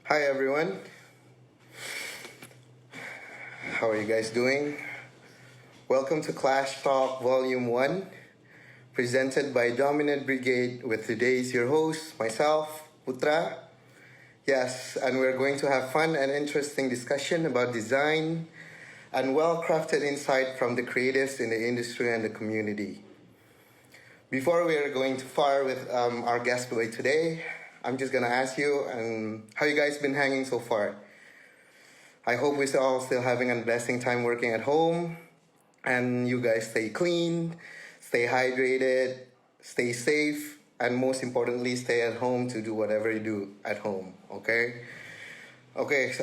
Hi everyone, how are you guys doing? Welcome to Clash Talk Volume 1, presented by Dominant Brigade with today's your host, myself, Putra. Yes, and we're going to have fun and interesting discussion about design and well-crafted insight from the creatives in the industry and the community. Before we are going too far with our guest boy today, I'm just gonna ask you, how you guys been hanging so far? I hope we're all still having a blessing time working at home, and you guys stay clean, stay hydrated, stay safe, and most importantly, stay at home to do whatever you do at home. Okay? Okay,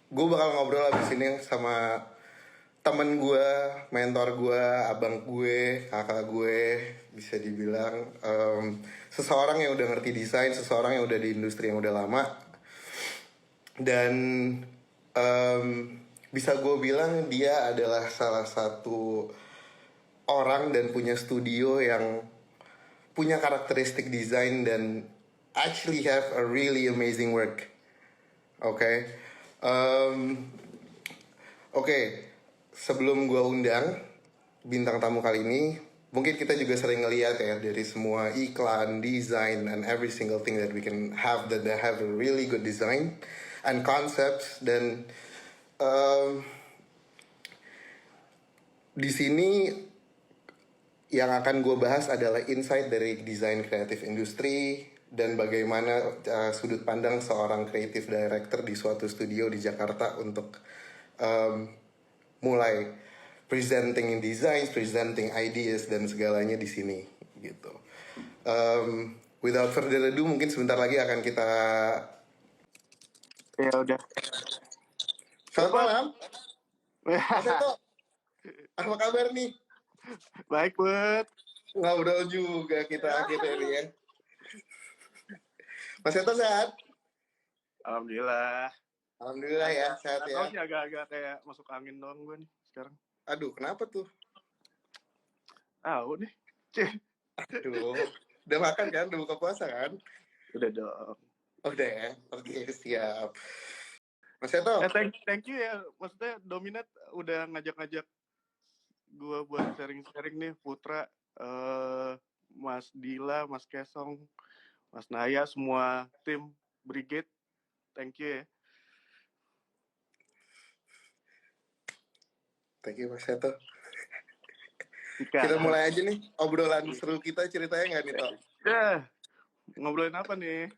gue bakal ngobrol abis ini sama temen gue, mentor gue, abang gue, kakak gue, bisa dibilang seseorang yang udah ngerti desain, seseorang yang udah di industri yang udah lama, dan bisa gue bilang dia adalah salah satu orang dan punya studio yang punya karakteristik desain dan actually have a really amazing work. Oke, Oke, sebelum gue undang bintang tamu kali ini, mungkin kita juga sering ngeliat ya dari semua iklan, design, and every single thing that we can have that they have a really good design and concepts. Dan di sini yang akan gue bahas adalah insight dari desain kreatif industri dan bagaimana sudut pandang seorang creative director di suatu studio di Jakarta untuk mulai presenting designs, presenting ideas dan segalanya di sini gitu. Without further ado, mungkin sebentar lagi akan kita. Ya udah. Selamat malam. Mas Eto, apa kabar nih? Baik, Bud. Ngobrol juga kita akhirnya nih ya. Mas Eto sehat? Alhamdulillah. Alhamdulillah ya, sehat ya. Tahu sih agak-agak kayak masuk angin doang gue nih sekarang. Aduh, kenapa tuh? Tahu nih. Aduh, udah makan kan? Udah buka puasa kan? Udah dong. Udah ya, oke siap. Mas Eto. Thank you ya. Maksudnya Dominat udah ngajak-ngajak gue buat sharing-sharing nih. Putra, Mas Dila, Mas Kesong, Mas Naya, semua tim Brigade. Thank you ya. Thank you Mas Eto. Ika. Kita mulai aja nih obrolan seru kita, ceritanya nggak nih Tok? Ya, ngobrolin apa nih?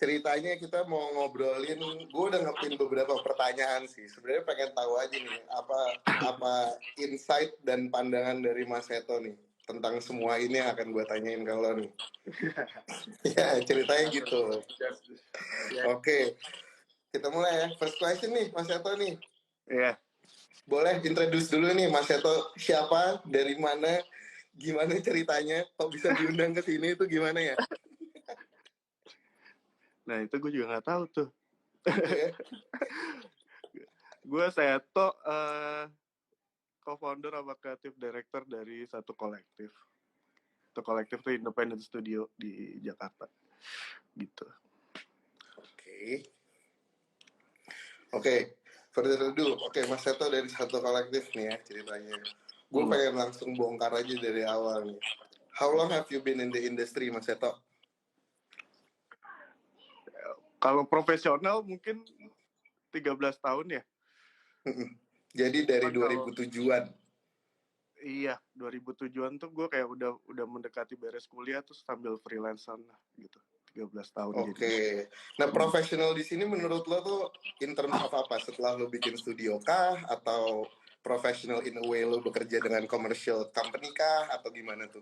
Ceritanya kita mau ngobrolin, gue udah ngepin beberapa pertanyaan sih. Sebenarnya pengen tahu aja nih apa insight dan pandangan dari Mas Eto nih tentang semua ini yang akan gue tanyain ke lo nih. Ya ceritanya gitu. Oke, kita mulai ya. First question nih Mas Eto nih. Iya. Boleh introduce dulu nih Mas Eto, siapa, dari mana, gimana ceritanya, kok bisa diundang ke sini itu gimana ya? Nah itu gue juga nggak tahu tuh. Gue Seto, co-founder sama creative director dari satu kolektif. Itu kolektif tuh independent studio di Jakarta, gitu. Oke. Further ado, Mas Seto dari satu kolektif nih ya ceritanya. Gue pengen langsung bongkar aja dari awal nih. How long have you been in the industry, Mas Seto? Kalau profesional mungkin 13 tahun ya. Jadi dari 2007-an. Iya, 2007-an tuh gue kayak udah mendekati beres kuliah terus sambil freelancer lah gitu. 13 tahun. Oke. Nah, profesional di sini menurut lo tuh in terms of apa? Setelah lo bikin studio kah? Atau professional in a way lo bekerja dengan commercial company kah? Atau gimana tuh?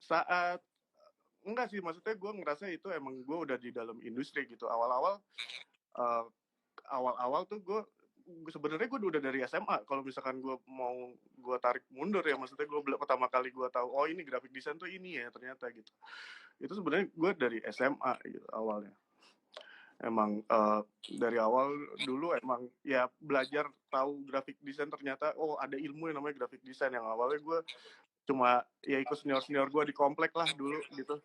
Saat enggak sih, maksudnya gue ngerasa itu emang gue udah di dalam industri gitu. Awal-awal tuh gue sebenarnya gue udah dari SMA. Kalau misalkan gue mau gue tarik mundur ya, maksudnya gue pertama kali gue tahu oh ini graphic design tuh ini ya ternyata gitu. Itu sebenarnya gue dari SMA gitu awalnya. Emang dari awal dulu emang ya belajar tahu graphic design, ternyata oh ada ilmu yang namanya graphic design. Yang awalnya gue cuma ya ikut senior gue di komplek lah dulu gitu.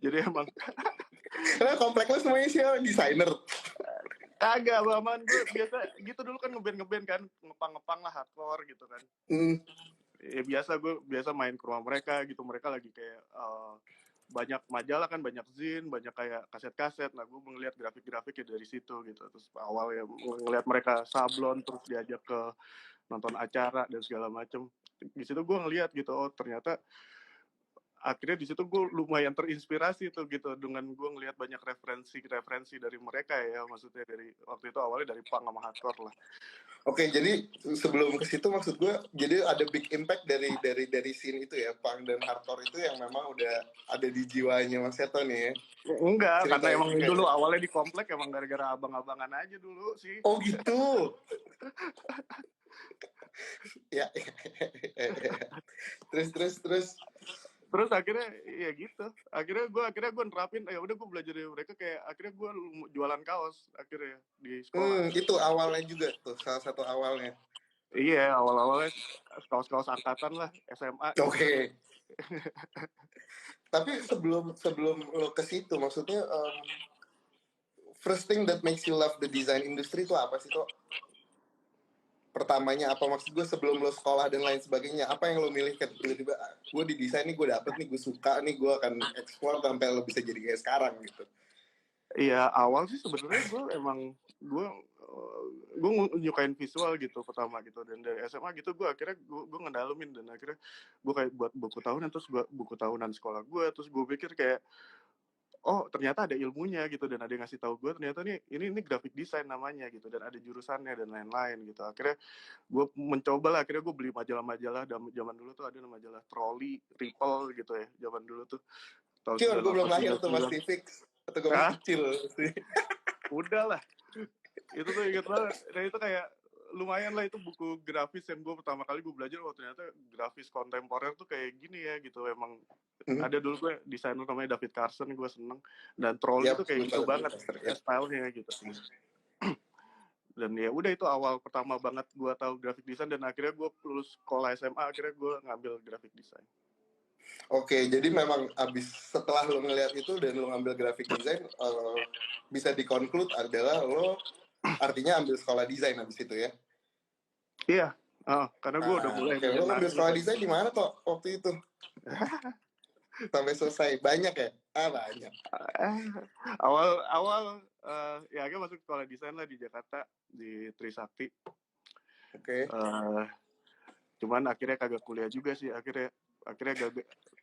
Jadi emang Karena komplek lo semuanya siapa? Desainer. kagak, aman gue biasa gitu dulu kan ngeband kan, ngepang lah hardcore gitu kan. Hmm. Ya biasa main ke rumah mereka gitu, mereka lagi kayak banyak majalah kan, banyak zin, banyak kayak kaset-kaset. Nah gue ngeliat grafik-grafiknya dari situ gitu. Terus awal ya ngeliat mereka sablon, terus diajak ke nonton acara dan segala macem. Di situ gue ngeliat gitu, oh ternyata akhirnya di situ gue lumayan terinspirasi tuh gitu dengan gue ngelihat banyak referensi dari mereka ya, maksudnya dari waktu itu awalnya dari punk sama hardcore lah. Oke, jadi sebelum ke situ maksud gue, jadi ada big impact dari scene itu ya, punk dan hardcore itu yang memang udah ada di jiwanya Mas Seto nih ya. Enggak, karena Ceritain emang juga dulu ya. awalnya di komplek emang gara-gara abang-abangan aja dulu sih. Oh gitu. Ya. Terus. Terus akhirnya ya gitu, akhirnya gue nerapin, ya udah gue belajar dari mereka, kayak akhirnya gue jualan kaos akhirnya di sekolah. Itu awalnya juga tuh, salah satu awalnya. Iya, awal-awalnya kaos-kaos angkatan lah, SMA Oke. gitu. Tapi sebelum lo ke situ, maksudnya first thing that makes you love the design industry itu apa sih, Tok? Pertamanya apa, maksud gue sebelum lo sekolah dan lain sebagainya, apa yang lo milih kan tiba-tiba gue di desain nih, gue dapet nih, gue suka nih, gue akan explore sampai lo bisa jadi kayak sekarang gitu. Iya, awal sih sebenarnya gue nyukain visual gitu pertama gitu, dan dari SMA gitu gue akhirnya gue ngedalemin, dan akhirnya gue kayak buat buku tahunan, terus buku tahunan sekolah gue, terus gue pikir kayak oh ternyata ada ilmunya gitu, dan ada yang ngasih tahu gue ternyata nih ini graphic design namanya gitu, dan ada jurusannya dan lain-lain gitu. Akhirnya gue mencoba lah, akhirnya gue beli majalah-majalah. Zaman dulu tuh ada majalah Trolley, Ripple gitu ya, zaman dulu tuh tahun Kion, gue belum 98 lahir tuh, 99. masih fix atau gue masih Nah, kecil. udah lah, itu tuh inget banget. Nah itu kayak lumayan lah, itu buku grafis yang gue pertama kali gue belajar, oh ternyata grafis kontemporer tuh kayak gini ya gitu. Emang ada dulu gue desainer namanya David Carson, gue seneng, dan Trolley Yap, tuh kayak gue gitu tahu banget yep. stylenya gitu. Dan ya udah, itu awal pertama banget gue tahu graphic design, dan akhirnya gue lulus sekolah SMA, akhirnya gue ngambil graphic design. Oke, jadi memang abis setelah lo ngeliat itu dan lo ngambil graphic design, bisa dikonklut adalah lo artinya ambil sekolah desain abis itu ya? Iya, karena gue udah mulai Oke, ngeliat lo ngambil nasi sekolah kan. desain di mana toh waktu itu? Sampai selesai banyak ya? Banyak. awal ya gue masuk sekolah desain lah di Jakarta, di Trisakti. Oke. Cuman akhirnya kagak kuliah juga sih, akhirnya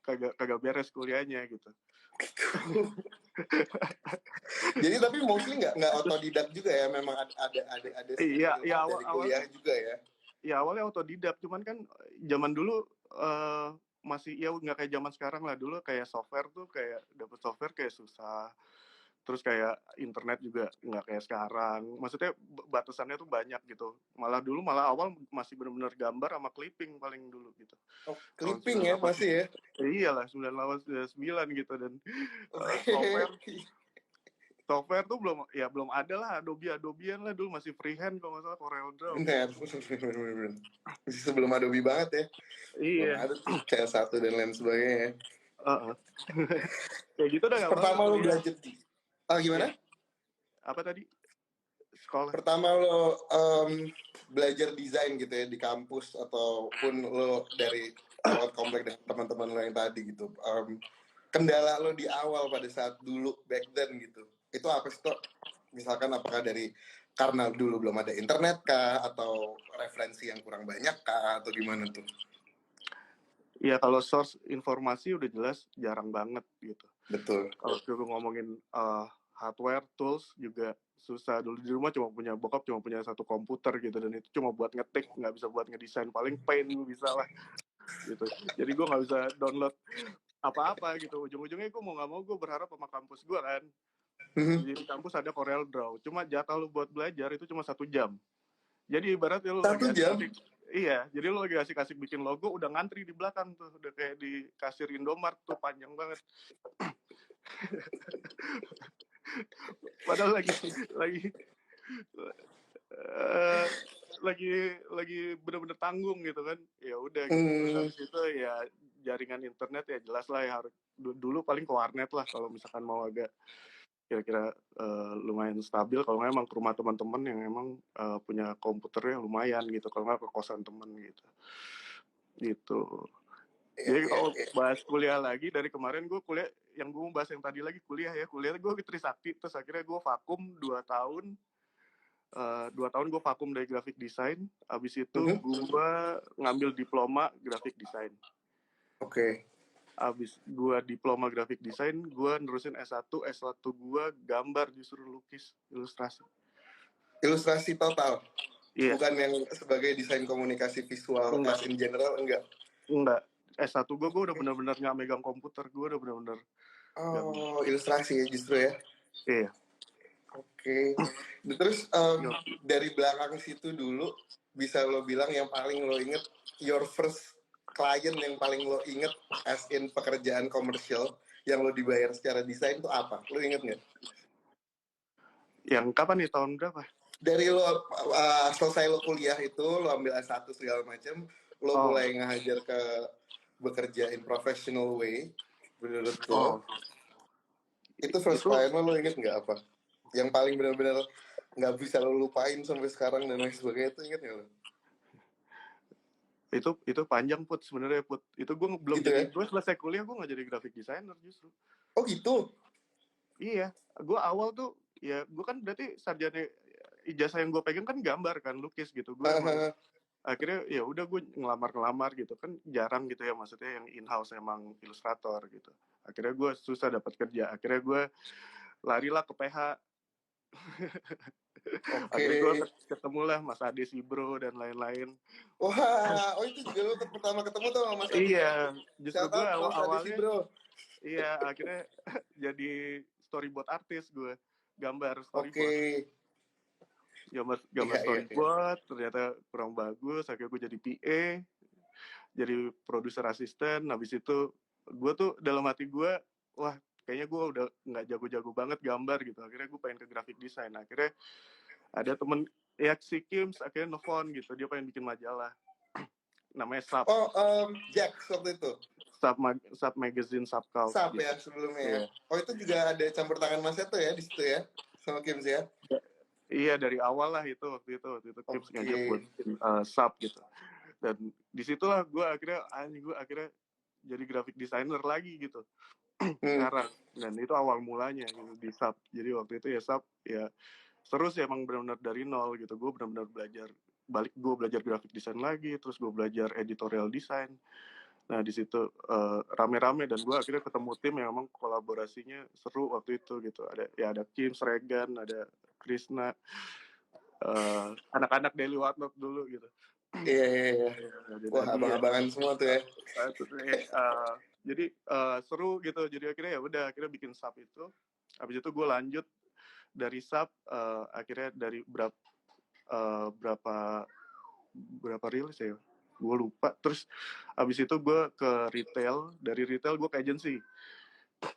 kagak beres kuliahnya gitu. Jadi tapi mostly nggak otodidak juga ya, memang ada Iya, skill dari kuliah juga ya. Ya awalnya otodidak, cuman kan zaman dulu masih ya nggak kayak zaman sekarang lah. Dulu kayak software tuh, kayak dapet software kayak susah. Terus kayak internet juga nggak kayak sekarang. Maksudnya batasannya tuh banyak gitu. Malah awal masih benar-benar gambar sama clipping paling dulu gitu. Oh, Tahun clipping ya 98. masih ya. Iyalah, 98 99 gitu, dan software Oke. software tuh belum ada lah, Adobean lah dulu, masih freehand kalau nggak salah, Corel Draw. Benar. Masih sebelum Adobe banget ya. Belum Iya. ada tuh CS1 dan lain sebagainya. Kayak gitu udah, nggak apa-apa Pertama lo kuliah. belajar gimana? Ya. Apa tadi? Sekolah. Pertama lo belajar desain gitu ya di kampus ataupun lo dari lewat komplek dengan teman-teman lo yang tadi gitu. Kendala lo di awal pada saat dulu back then gitu, itu apa sih toh? Misalkan apakah dari karena dulu belum ada internet kah, atau referensi yang kurang banyak kah, atau gimana tuh? Ya kalau source informasi udah jelas jarang banget gitu. Betul. Kalau gue ngomongin hardware tools juga susah. Dulu di rumah bokap cuma punya satu komputer gitu, dan itu cuma buat ngetik, nggak bisa buat ngedesain. Paling Paint bisa lah gitu. Jadi gue nggak bisa download apa-apa gitu. Ujung-ujungnya gue mau nggak mau gue berharap sama kampus gue kan. Di kampus ada Corel Draw, cuma jatah lu buat belajar itu cuma 1 jam. Jadi ibaratnya lu lagi 1 jam? iya, jadi lu lagi asik-asik bikin logo, udah ngantri di belakang tuh, udah kayak di kasir Indomart tuh, panjang banget. Padahal lagi eh, lagi bener-bener tanggung gitu kan, ya udah gitu. Terus Hmm, habis itu ya jaringan internet ya jelas lah ya harus dulu paling ke warnet lah kalau misalkan mau agak kira-kira lumayan stabil. Kalau nggak emang ke rumah teman-teman yang emang punya komputernya lumayan gitu, kalau nggak ke kosan temen gitu gitu. ya, Jadi ya, kalau ya. bahas kuliah lagi, dari kemarin gue kuliah, yang gue mau bahas yang tadi lagi kuliah ya, kuliah gue ke Trisakti, terus akhirnya gue vakum 2 tahun. 2 tahun gue vakum dari graphic design, abis itu Mhm. gue ngambil diploma graphic design. Oke. Abis gue diploma graphic design, gue nerusin S1. S1 gue gambar, justru lukis, ilustrasi. Ilustrasi total, Iya, bukan yang sebagai desain komunikasi visual enggak, as in general, enggak. enggak. S1 gue udah Oke. bener-bener nggak megang komputer, gue udah bener-bener gambar. Oh, ilustrasi ya justru ya. Iya, Oke. Terus iya. dari belakang situ dulu bisa lo bilang yang paling lo inget your first client yang paling lo inget as in pekerjaan komersial yang lo dibayar secara desain itu apa? Lo inget nggak? Yang kapan nih, tahun berapa? Dari lo selesai lo kuliah itu lo ambil S1 segala macam, lo Oh, mulai ngajar ke bekerja in professional way menurut oh, lo, itu first itu client lo inget nggak apa? Yang paling benar-benar nggak bisa lo lupain sampai sekarang dan lain sebagainya itu inget nggak lo? itu panjang Put, sebenarnya Put. Itu gue belum Gitu jadi, ya? gue selesai kuliah gue nggak jadi graphic designer justru. Oh gitu? Iya, gue awal tuh ya gue kan berarti sarjana, ijazah yang gue pegang kan gambar kan, lukis gitu. Gue emang akhirnya ya udah gue ngelamar gitu kan, jarang gitu ya, maksudnya yang in house emang ilustrator gitu. Akhirnya gue susah dapat kerja. Akhirnya gue larilah ke PH. Oke. Akhirnya gue ketemu lah Mas Ade Sibro dan lain-lain. Wah, oh itu juga lo pertama ketemu tuh sama Mas Adi ya? Iya, justru Shout gue out Mas Adi sih awalnya, bro. iya, akhirnya jadi storyboard artis gue, gambar Oke. storyboard, gambar Iya, iya, iya. storyboard, ternyata kurang bagus, akhirnya gue jadi PA, jadi produser asisten. Habis itu gue tuh dalam hati gue, wah kayaknya gue udah nggak jago-jago banget gambar gitu. Akhirnya gue pengen ke graphic design. Akhirnya ada temen ya, si Kims akhirnya nelfon gitu, dia pengen bikin majalah, namanya Oh, Jack waktu itu. Sub Magazine Sub Cult Sap gitu. ya sebelumnya ya. Iya. Oh itu juga ada campur tangan Mas Eto ya di situ ya, sama Kim ya. Iya, dari awal lah itu, waktu itu Kips Oke. ngajak buat bikin sub gitu. Dan disitulah gue akhirnya jadi graphic designer lagi gitu Hmm. sekarang. Dan itu awal mulanya gitu di sub. Jadi waktu itu ya sub ya seru sih, emang benar-benar dari nol gitu. Gue benar-benar gue belajar graphic design lagi, terus gue belajar editorial design. Nah di situ rame-rame, dan gue akhirnya ketemu tim yang emang kolaborasinya seru waktu itu gitu. Ada Kim, Regan, ada Krisna, anak-anak Daily Whatnot dulu gitu. Iya, iya, iya. Ada Wah, Dadian. abang-abangan semua tuh ya. Jadi seru gitu. Jadi akhirnya ya udah, akhirnya bikin sub itu. Habis itu gue lanjut dari sub, akhirnya dari berapa berapa rilis ya, gue lupa. Terus habis itu gue ke retail, dari retail gue ke agency. Oh,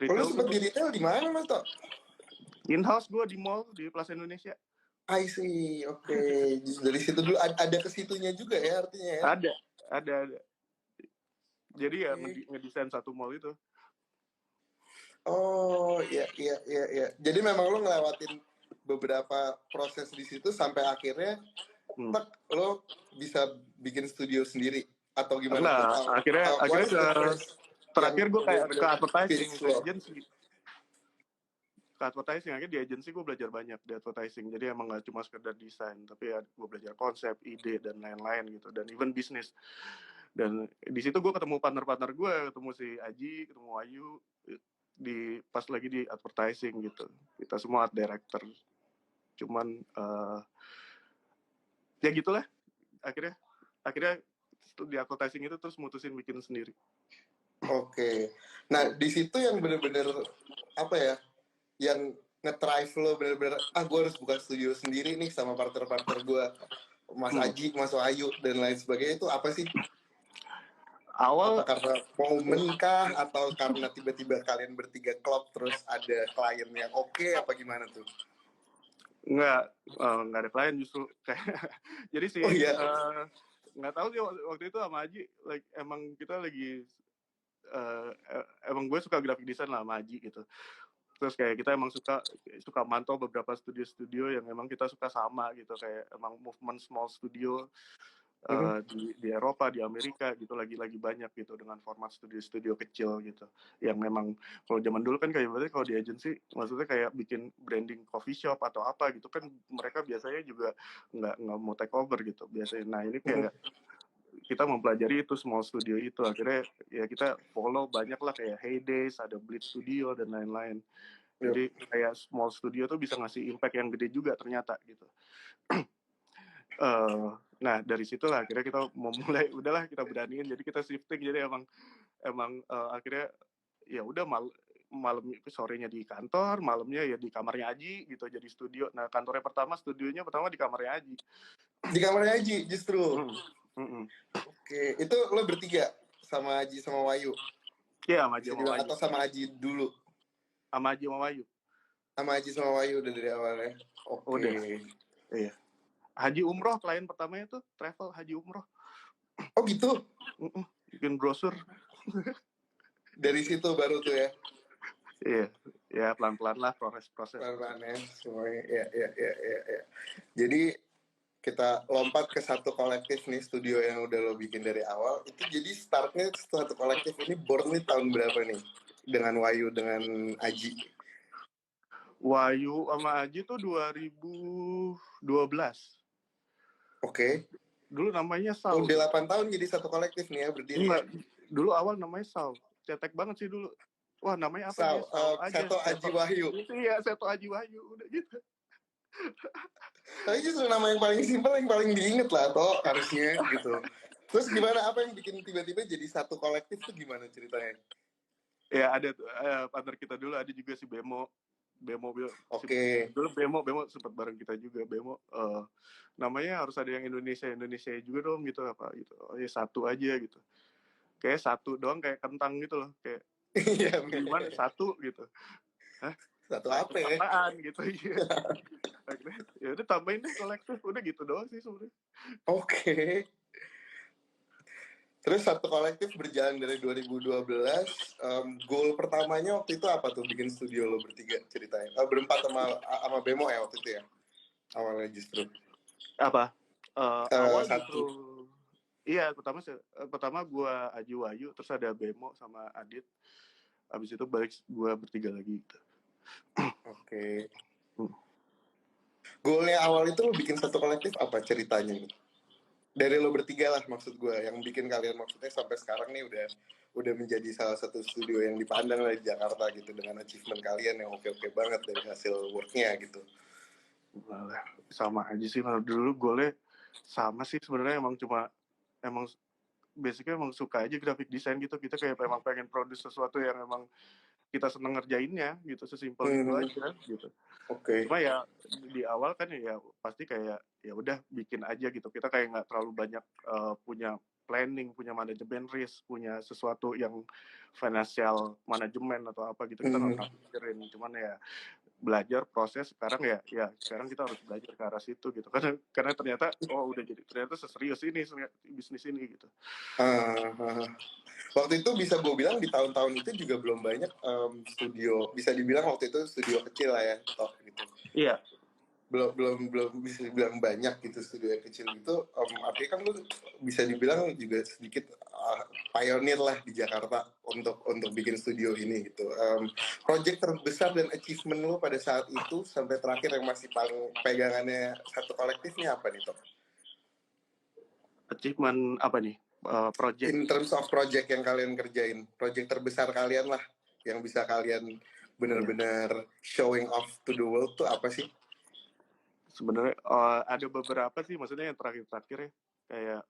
lu Retail tuh sempet di retail di mana Mas Tok? in house, gue di mall di Plaza Indonesia. I see, oke. Dari situ dulu ada ke situnya juga ya artinya ya. Ada. Jadi ya Oke. ngedesain satu mall itu. Oh, iya, iya, iya, iya. Jadi memang lo ngelewatin beberapa proses di situ sampai akhirnya Hmm. lo bisa bikin studio sendiri atau gimana tuh? Enggak, akhirnya What akhirnya is the first terakhir yang gue kayak ke benar-benar advertising, fits ke lo? agency. Akhirnya di agency gue belajar banyak di advertising. Jadi emang gak cuma sekedar desain, tapi ya gue belajar konsep, ide, dan lain-lain gitu, dan even bisnis. Dan di situ gue ketemu partner-partner gue, ketemu si Aji, ketemu Ayu, pas lagi di advertising gitu. Kita semua art director. Cuman ya gitulah, akhirnya di advertising itu terus mutusin bikin sendiri. Oke. Nah, di situ yang benar-benar apa ya? Yang nge-drive lo benar-benar gue harus buka studio sendiri nih sama partner-partner gue, Mas Aji, Mas Wahyu dan lain sebagainya, itu apa sih? Apa Awal karena momen kah atau karena tiba-tiba kalian bertiga klop terus ada klien yang oke, apa gimana tuh? nggak ada klien justru kayak jadi sih Oh iya. nggak tahu sih waktu itu sama Aji emang kita lagi eh, emang gue suka graphic design lah sama Aji gitu. Terus kayak kita emang suka mantau beberapa studio-studio yang emang kita suka sama gitu, kayak emang movement small studio Mhm. di Eropa, di Amerika gitu lagi banyak gitu dengan format studio-studio kecil gitu. Yang memang kalau zaman dulu kan kayak berarti kalau di agency maksudnya kayak bikin branding coffee shop atau apa gitu kan mereka biasanya juga nggak mau take over gitu biasanya. Nah ini Mhm. kayak kita mempelajari itu small studio itu akhirnya ya kita follow banyak lah kayak Heydays, ada Blitz Studio dan lain-lain. Yep. Jadi kayak small studio tuh bisa ngasih impact yang gede juga ternyata gitu. Nah dari situlah akhirnya kita memulai udahlah kita beraniin jadi kita shifting jadi emang akhirnya ya udah malam sorenya di kantor, malamnya ya di kamarnya Aji gitu jadi studio. Nah kantornya studionya pertama di kamarnya Aji. Di kamarnya Aji justru. Mm, mm, mm. Oke, itu lo bertiga sama Aji sama Wayu. Iya sama Aji Bisa sama dibilang Wayu. atau sama Aji dulu? Sama Aji sama Wayu. Sama Aji sama Wayu udah dari awalnya. Oke. Udah. Iya. Haji umroh klien pertamanya tuh travel Haji umroh. Oh gitu. Bikin brosur. Dari situ baru tuh ya. Iya, ya pelan-pelan lah proses. Pelan-pelan ya semuanya. Ya. Jadi kita lompat ke satu kolektif nih, studio yang udah lo bikin dari awal. Itu jadi startnya satu kolektif ini born nih tahun berapa nih? Dengan Wayu, dengan Aji. Wayu sama Aji tuh 2012. Oke. Dulu namanya Sal. Udah 8 tahun jadi satu kolektif nih ya berdiri. Iya, dulu awal namanya Sal. Cetek banget sih dulu. Wah namanya apa Sal, ya? Sal aja. Seto Aji Wahyu. Iya, Seto Aji Wahyu. Udah gitu. Tapi justru nama yang paling simpel yang paling diinget lah toh harusnya gitu. Terus gimana, apa yang bikin tiba-tiba jadi satu kolektif tuh gimana ceritanya? Ya ada partner kita dulu ada juga si Bemo. Oke. Dulu Bemo sempat bareng kita juga. Bemo namanya harus ada yang Indonesia juga dong gitu apa gitu. Oh ya satu aja gitu. Kayak satu doang kayak kentang gitu loh. Kayak Iya. gimana satu gitu. Hah? Satu Satu apa ya? apaan gitu ya. Akhirnya ya udah tambahin deh kolektif udah gitu doang sih sebenarnya. Oke. Terus satu kolektif berjalan dari 2012. Goal pertamanya waktu itu apa tuh bikin studio lo bertiga ceritanya? Berempat sama Bemo ya waktu itu ya? Awalnya justru. Apa? Awal Satu. justru iya pertama gua Aji Wayu terus ada Bemo sama Adit. Abis itu balik gua bertiga lagi gitu. Oke. Goalnya awal itu lo bikin satu kolektif apa ceritanya nih? Dari lo bertiga lah maksud gue, yang bikin kalian maksudnya sampai sekarang nih udah menjadi salah satu studio yang dipandang lah di Jakarta gitu dengan achievement kalian yang oke banget dari hasil worknya gitu. Sama aja sih dulu goalnya sama sih sebenarnya emang basicnya emang suka aja graphic design gitu kita kayak emang pengen produce sesuatu yang emang kita seneng ngerjainnya gitu sesimpel itu aja gitu. Oke. Cuma ya di awal kan ya pasti kayak ya udah bikin aja gitu kita kayak nggak terlalu banyak punya planning, punya manajemen risk, punya sesuatu yang financial manajemen atau apa gitu kita nggak pernah pikirin. Cuman ya belajar proses sekarang ya sekarang kita harus belajar ke arah situ gitu karena ternyata ternyata seserius ini bisnis ini gitu. Waktu itu bisa gue bilang di tahun-tahun itu juga belum banyak studio, bisa dibilang waktu itu studio kecil lah ya toh gitu. Iya. Belum bisa dibilang banyak gitu studio yang kecil itu. Artinya kan lu bisa dibilang juga sedikit pioneer lah di Jakarta untuk bikin studio ini gitu. Project terbesar dan achievement lu pada saat itu sampai terakhir yang masih paling pegangannya satu kolektifnya apa nih Tok? Achievement apa nih? Project. In terms of project yang kalian kerjain, project terbesar kalian lah yang bisa kalian benar-benar showing off to the world tuh apa sih? Sebenarnya ada beberapa sih, maksudnya yang terakhir-terakhir ya kayak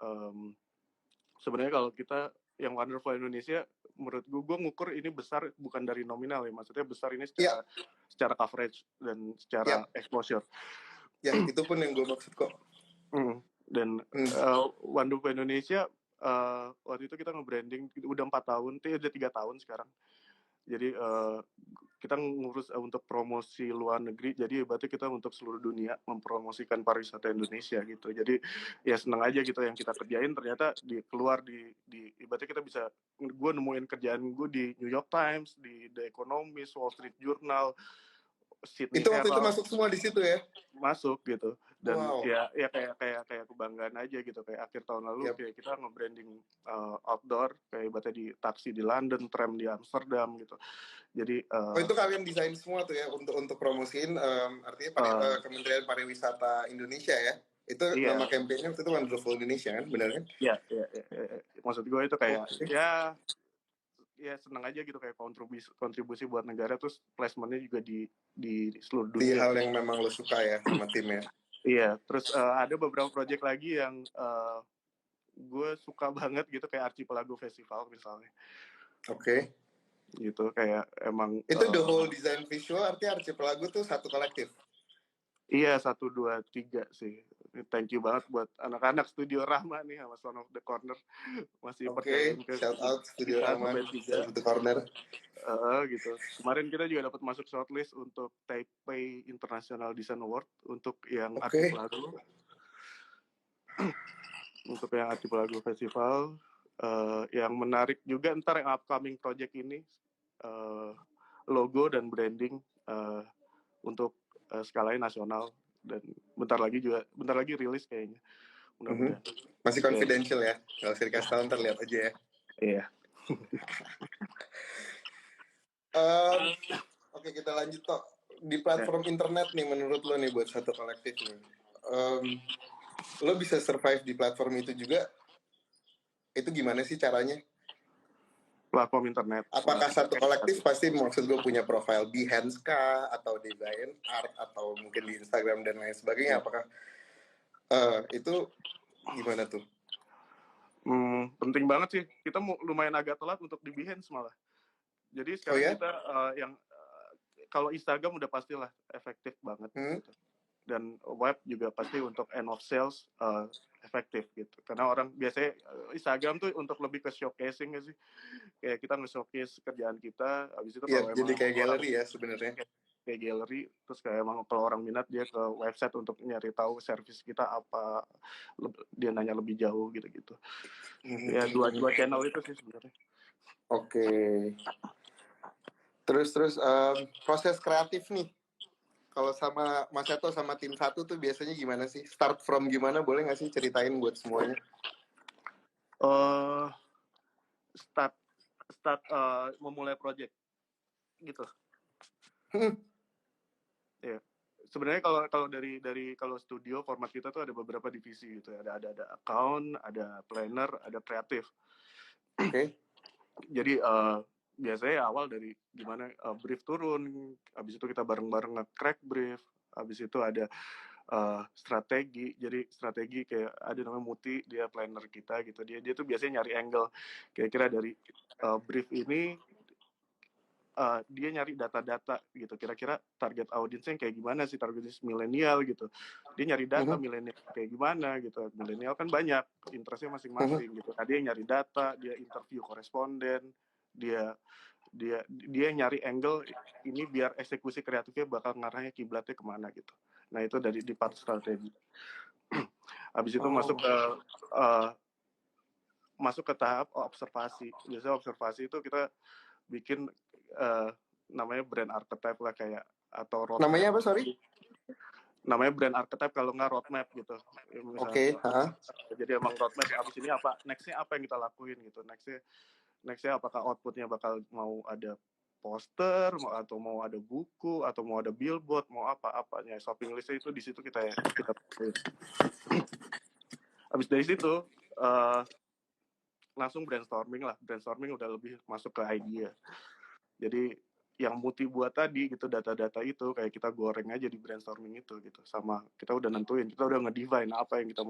sebenarnya kalau kita yang Wonderful Indonesia menurut gue ngukur ini besar bukan dari nominal ya, maksudnya besar ini secara coverage dan secara exposure. Ya itu pun yang gue maksud kok. Dan Wonderful Indonesia waktu itu kita nge-branding udah 4 tahun, udah 3 tahun sekarang. Jadi kita ngurus untuk promosi luar negeri, jadi berarti kita untuk seluruh dunia mempromosikan pariwisata Indonesia gitu. Jadi ya seneng aja gitu yang kita kerjain ternyata keluar di berarti kita bisa, gue nemuin kerjaan gue di New York Times, di The Economist, Wall Street Journal, Sydney Itu waktu itu Herald, masuk semua di situ ya? masuk gitu. Dan Wow. ya kayak kebanggaan aja gitu, kayak akhir tahun lalu Yap. kayak kita nge-branding outdoor kayak ibaratnya di taksi di London, tram di Amsterdam gitu. Jadi Oh itu kalian desain semua tuh ya untuk promosiin, artinya Kementerian Pariwisata Indonesia ya? Itu nama iya campaignnya waktu itu Wonderful Indonesia kan, benar kan? iya maksud gue itu kayak Oke. ya seneng aja gitu, kayak kontribusi buat negara, terus placementnya juga di seluruh Di dunia hal gitu. yang memang lo suka ya sama tim ya? Iya, terus ada beberapa project lagi yang gue suka banget gitu, kayak Archipelago Festival misalnya Oke. gitu, kayak emang Itu the whole design visual, artinya Archipelago tuh satu kolektif? iya 1, 2, 3 sih. Thank you banget buat anak-anak Studio Rahma nih sama Son of the Corner masih percayain Oke, ke shout out Studio kita Rama, sampai 3 Satu Corner. gitu. Kemarin kita juga dapat masuk shortlist untuk Taipei International Design Award untuk yang Oke. Archipelago. Untuk yang Archipelago Festival, yang menarik juga ntar yang upcoming project ini, logo dan branding untuk skalanya nasional, dan bentar lagi rilis kayaknya, mudah-mudahan. Masih Kayak, confidential ya, nggak usah dikasih tahu, ntar lihat aja ya. iya. Oke, kita lanjut toh. Di platform internet nih, menurut lo nih buat satu kolektif nih, lo bisa survive di platform itu juga, itu gimana sih caranya? Platform internet. Apakah satu kolektif pasti maksud gue punya profile Behance kah, atau design art, atau mungkin di Instagram dan lain sebagainya? Apakah itu gimana tuh? Penting banget sih. Kita lumayan agak telat untuk di Behance malah. Jadi Oh sekarang ya? kita kalau Instagram udah pastilah efektif banget gitu. Dan web juga pasti untuk end of sales efektif gitu. Karena orang biasanya Instagram tuh untuk lebih ke showcasing sih. Kayak kita nge-showcase kerjaan kita, habis itu Iya, kalau jadi emang kayak orang galeri ya sebenarnya. kayak gallery, terus kayak emang kalau orang minat dia ke website untuk nyari tahu service kita apa, dia nanya lebih jauh gitu-gitu. Ya dua channel itu sih sebenarnya. Oke. Terus proses kreatif nih. Kalau sama Mas Eto sama tim satu tuh biasanya gimana sih? Start from gimana? Boleh nggak sih ceritain buat semuanya? Start memulai project gitu. Ya. Sebenarnya kalau dari kalau studio format kita tuh ada beberapa divisi gitu. Ada account, ada planner, ada kreatif. Oke. Jadi biasanya awal dari gimana brief turun, habis itu kita bareng-bareng nge-crack brief, habis itu ada strategi. Jadi strategi kayak ada namanya Muti, dia planner kita gitu. Dia tuh biasanya nyari angle kira-kira dari brief ini, dia nyari data-data gitu, kira-kira target audiensnya kayak gimana sih, target milenial gitu. Dia nyari data milenial kayak gimana gitu. Milenial kan banyak, interestnya masing-masing gitu. Nah, dia nyari data, dia interview koresponden, dia nyari angle ini biar eksekusi kreatifnya bakal ngarahnya kiblatnya kemana gitu. Nah, itu dari di part strategi. Habis itu masuk ke tahap observasi. Biasanya observasi itu kita bikin namanya brand archetype lah, kayak atau roadmap. Namanya apa, sorry? Namanya brand archetype kalau nggak roadmap gitu. Oke. Jadi emang roadmap abis ini apa, nextnya apa yang kita lakuin gitu. Nextnya apakah outputnya bakal mau ada poster, atau mau ada buku, atau mau ada billboard, mau apa-apanya. Shopping listnya itu di situ kita habis dari situ langsung brainstorming udah lebih masuk ke idea. Jadi yang Muti buat tadi gitu, data-data itu kayak kita goreng aja di brainstorming itu gitu. Sama kita udah nentuin, kita udah nge-define apa yang kita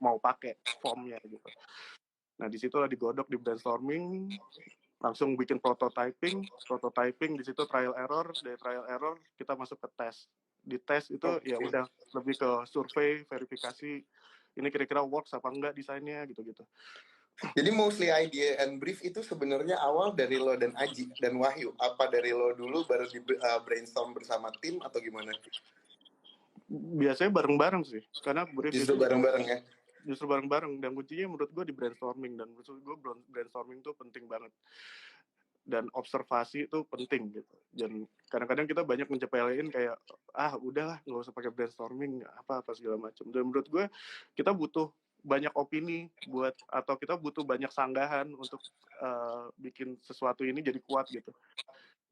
mau pakai formnya gitu. Nah, di situ lah digodok di brainstorming, langsung bikin prototyping di situ trial error, dari trial error kita masuk ke tes. Di tes itu ya udah lebih ke survei, verifikasi ini kira-kira works apa enggak desainnya gitu-gitu. Jadi mostly idea and brief itu sebenarnya awal dari lo dan Aji dan Wahyu. Apa dari lo dulu baru di brainstorm bersama tim atau gimana? Biasanya bareng-bareng sih, karena brief Justru itu bareng-bareng ya. justru bareng-bareng, dan kuncinya menurut gue di brainstorming, dan menurut gue brainstorming tuh penting banget, dan observasi itu penting gitu. Dan kadang-kadang kita banyak mencepelin kayak udahlah nggak usah pakai brainstorming apa segala macam. Dan menurut gue kita butuh banyak opini buat, atau kita butuh banyak sanggahan untuk bikin sesuatu ini jadi kuat gitu,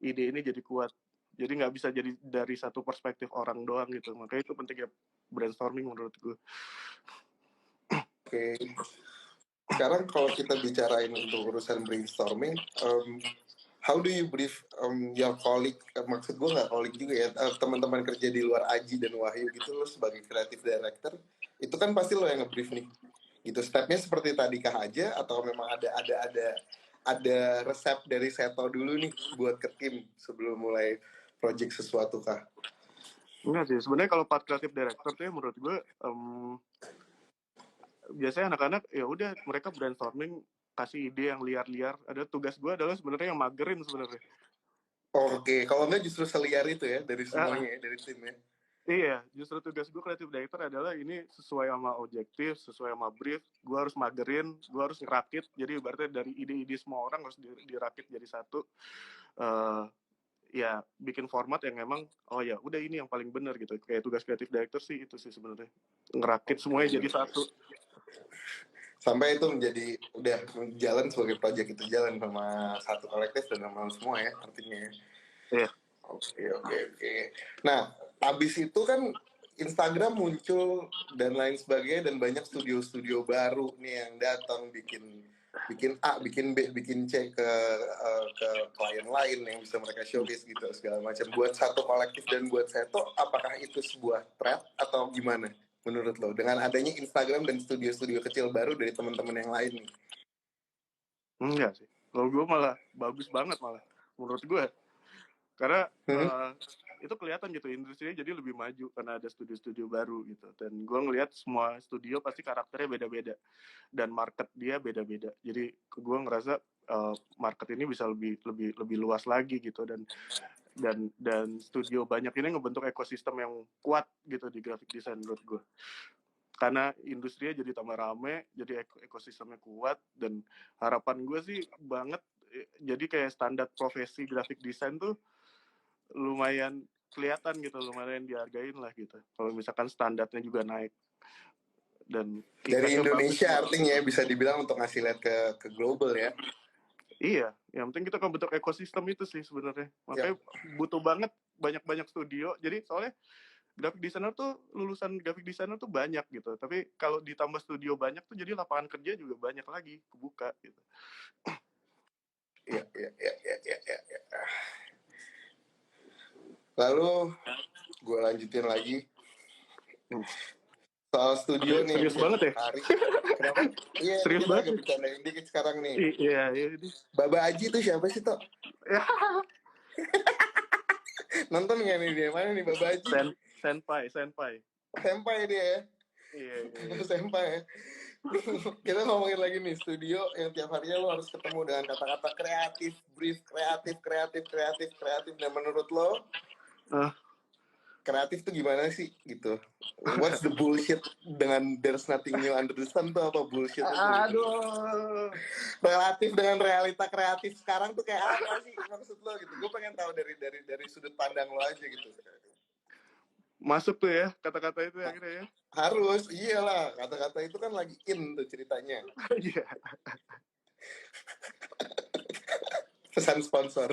ide ini jadi kuat. Jadi nggak bisa jadi dari satu perspektif orang doang gitu. Makanya itu pentingnya brainstorming menurut gue. Oke. Sekarang kalau kita bicarain untuk urusan brainstorming, how do you brief your colleague? Maksud gue nggak colleague juga ya, teman-teman kerja di luar Aji dan Wahyu gitu, lo sebagai creative director, itu kan pasti lo yang nge-brief nih. Gitu, stepnya seperti tadi kah aja atau memang ada resep dari Seto dulu nih buat ke tim sebelum mulai project sesuatu kah? Enggak sih, sebenarnya kalau part creative director tuh ya menurut gue biasanya anak-anak ya udah mereka brainstorming, kasih ide yang liar-liar. Ada tugas gue adalah sebenarnya yang magerin sebenarnya. Oke, kalau nggak justru seliar itu ya dari semuanya ya, dari tim ya. Iya, justru tugas gue creative director adalah ini sesuai sama objektif, sesuai sama brief. Gue harus magerin, gue harus ngerakit. Jadi berarti dari ide-ide semua orang harus dirakit jadi satu. Ya bikin format yang emang ya udah ini yang paling benar gitu. Kayak tugas creative director sih itu sih sebenarnya, ngerakit semuanya jadi satu. Sampai itu menjadi udah jalan sebagai project itu jalan sama satu kolektif dan sama semua ya artinya ya. Iya. Oke. Nah, abis itu kan Instagram muncul dan lain sebagainya dan banyak studio-studio baru nih yang datang bikin A, bikin B, bikin C ke klien lain yang bisa mereka showcase gitu segala macam. Buat satu kolektif dan buat Seto, apakah itu sebuah threat atau gimana menurut lo dengan adanya Instagram dan studio-studio kecil baru dari teman-teman yang lain nih? Enggak sih, kalau gue malah bagus banget malah menurut gue, karena itu kelihatan gitu industrinya jadi lebih maju karena ada studio-studio baru gitu. Dan gue ngelihat semua studio pasti karakternya beda-beda dan market dia beda-beda. Jadi gue ngerasa market ini bisa lebih luas lagi gitu. Dan studio banyak ini ngebentuk ekosistem yang kuat gitu di graphic design menurut gue, karena industrinya jadi tambah rame, jadi ekosistemnya kuat. Dan harapan gue sih banget jadi kayak standar profesi graphic design tuh lumayan kelihatan gitu, lumayan dihargain lah gitu kalau misalkan standarnya juga naik dan Dari impactnya bagus Indonesia buat. artinya bisa dibilang untuk ngasih lihat ke global ya. Iya, yang penting kita kan bentuk ekosistem itu sih sebenarnya. Makanya butuh banget banyak studio. Jadi soalnya graphic designer tuh lulusan graphic designer tuh banyak gitu. Tapi kalau ditambah studio banyak tuh jadi lapangan kerja juga banyak lagi kebuka gitu. Iya. Lalu gue lanjutin lagi soal studio nih yang Serius jadi banget ya? menarik. Kenapa? Iya, ini Serius kita banget agak nih. bercandain dikit sekarang nih. Iya ini. Baba Aji tuh siapa sih, Tok? Ya. Nonton nggak nih dia? Mana nih Baba Aji? Senpai. Senpai dia ya? Iya. Senpai ya? Kita ngomongin lagi nih, studio yang tiap harinya lo harus ketemu dengan kata-kata kreatif, brief, kreatif. Dan menurut lo, kreatif tuh gimana sih gitu? What's the bullshit dengan there's nothing new under the sun tuh apa bullshit itu gitu? Aduh. Relatif dengan realita kreatif sekarang tuh kayak apa sih maksud lo gitu? Gue pengen tahu dari sudut pandang lo aja gitu. Masuk tuh ya kata-kata itu akhirnya ya. Harus, iyalah, kata-kata itu kan lagi in tuh ceritanya. Iya. Pesan sponsor.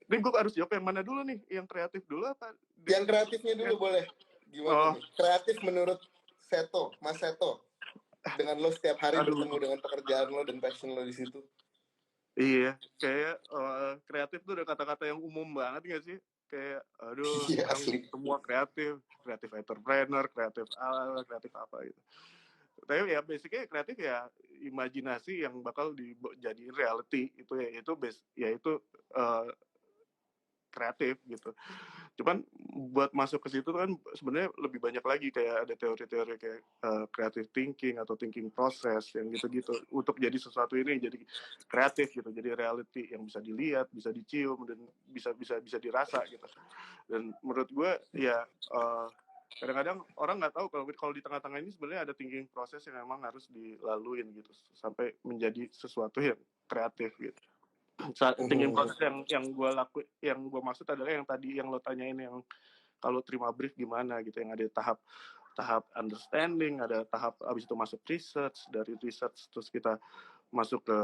Ini gue harus jawab yang mana dulu nih? Yang kreatif dulu apa? Yang kreatifnya dulu boleh. Gimana nih? Kreatif menurut Seto, Mas Seto. Dengan lo setiap hari bertemu dengan pekerjaan lo dan passion lo di situ. Iya, kayak kreatif tuh udah kata-kata yang umum banget gak sih? Kayak sekarang asli. semua kreatif entrepreneur, kreatif apa gitu. Tapi ya basicnya kreatif ya imajinasi yang bakal dijadiin reality itu ya itu kreatif gitu. Cuman buat masuk ke situ kan sebenarnya lebih banyak lagi, kayak ada teori-teori kayak creative thinking atau thinking process yang gitu-gitu untuk jadi sesuatu ini jadi kreatif gitu, jadi reality yang bisa dilihat, bisa dicium dan bisa dirasa gitu. Dan menurut gue ya kadang-kadang orang nggak tahu kalau di tengah-tengah ini sebenarnya ada thinking process yang memang harus dilaluin gitu sampai menjadi sesuatu yang kreatif gitu. Thinking process yang gue maksud adalah yang tadi yang lo tanyain, yang kalau terima brief gimana gitu, yang ada tahap understanding, ada tahap abis itu masuk research, dari research terus kita masuk ke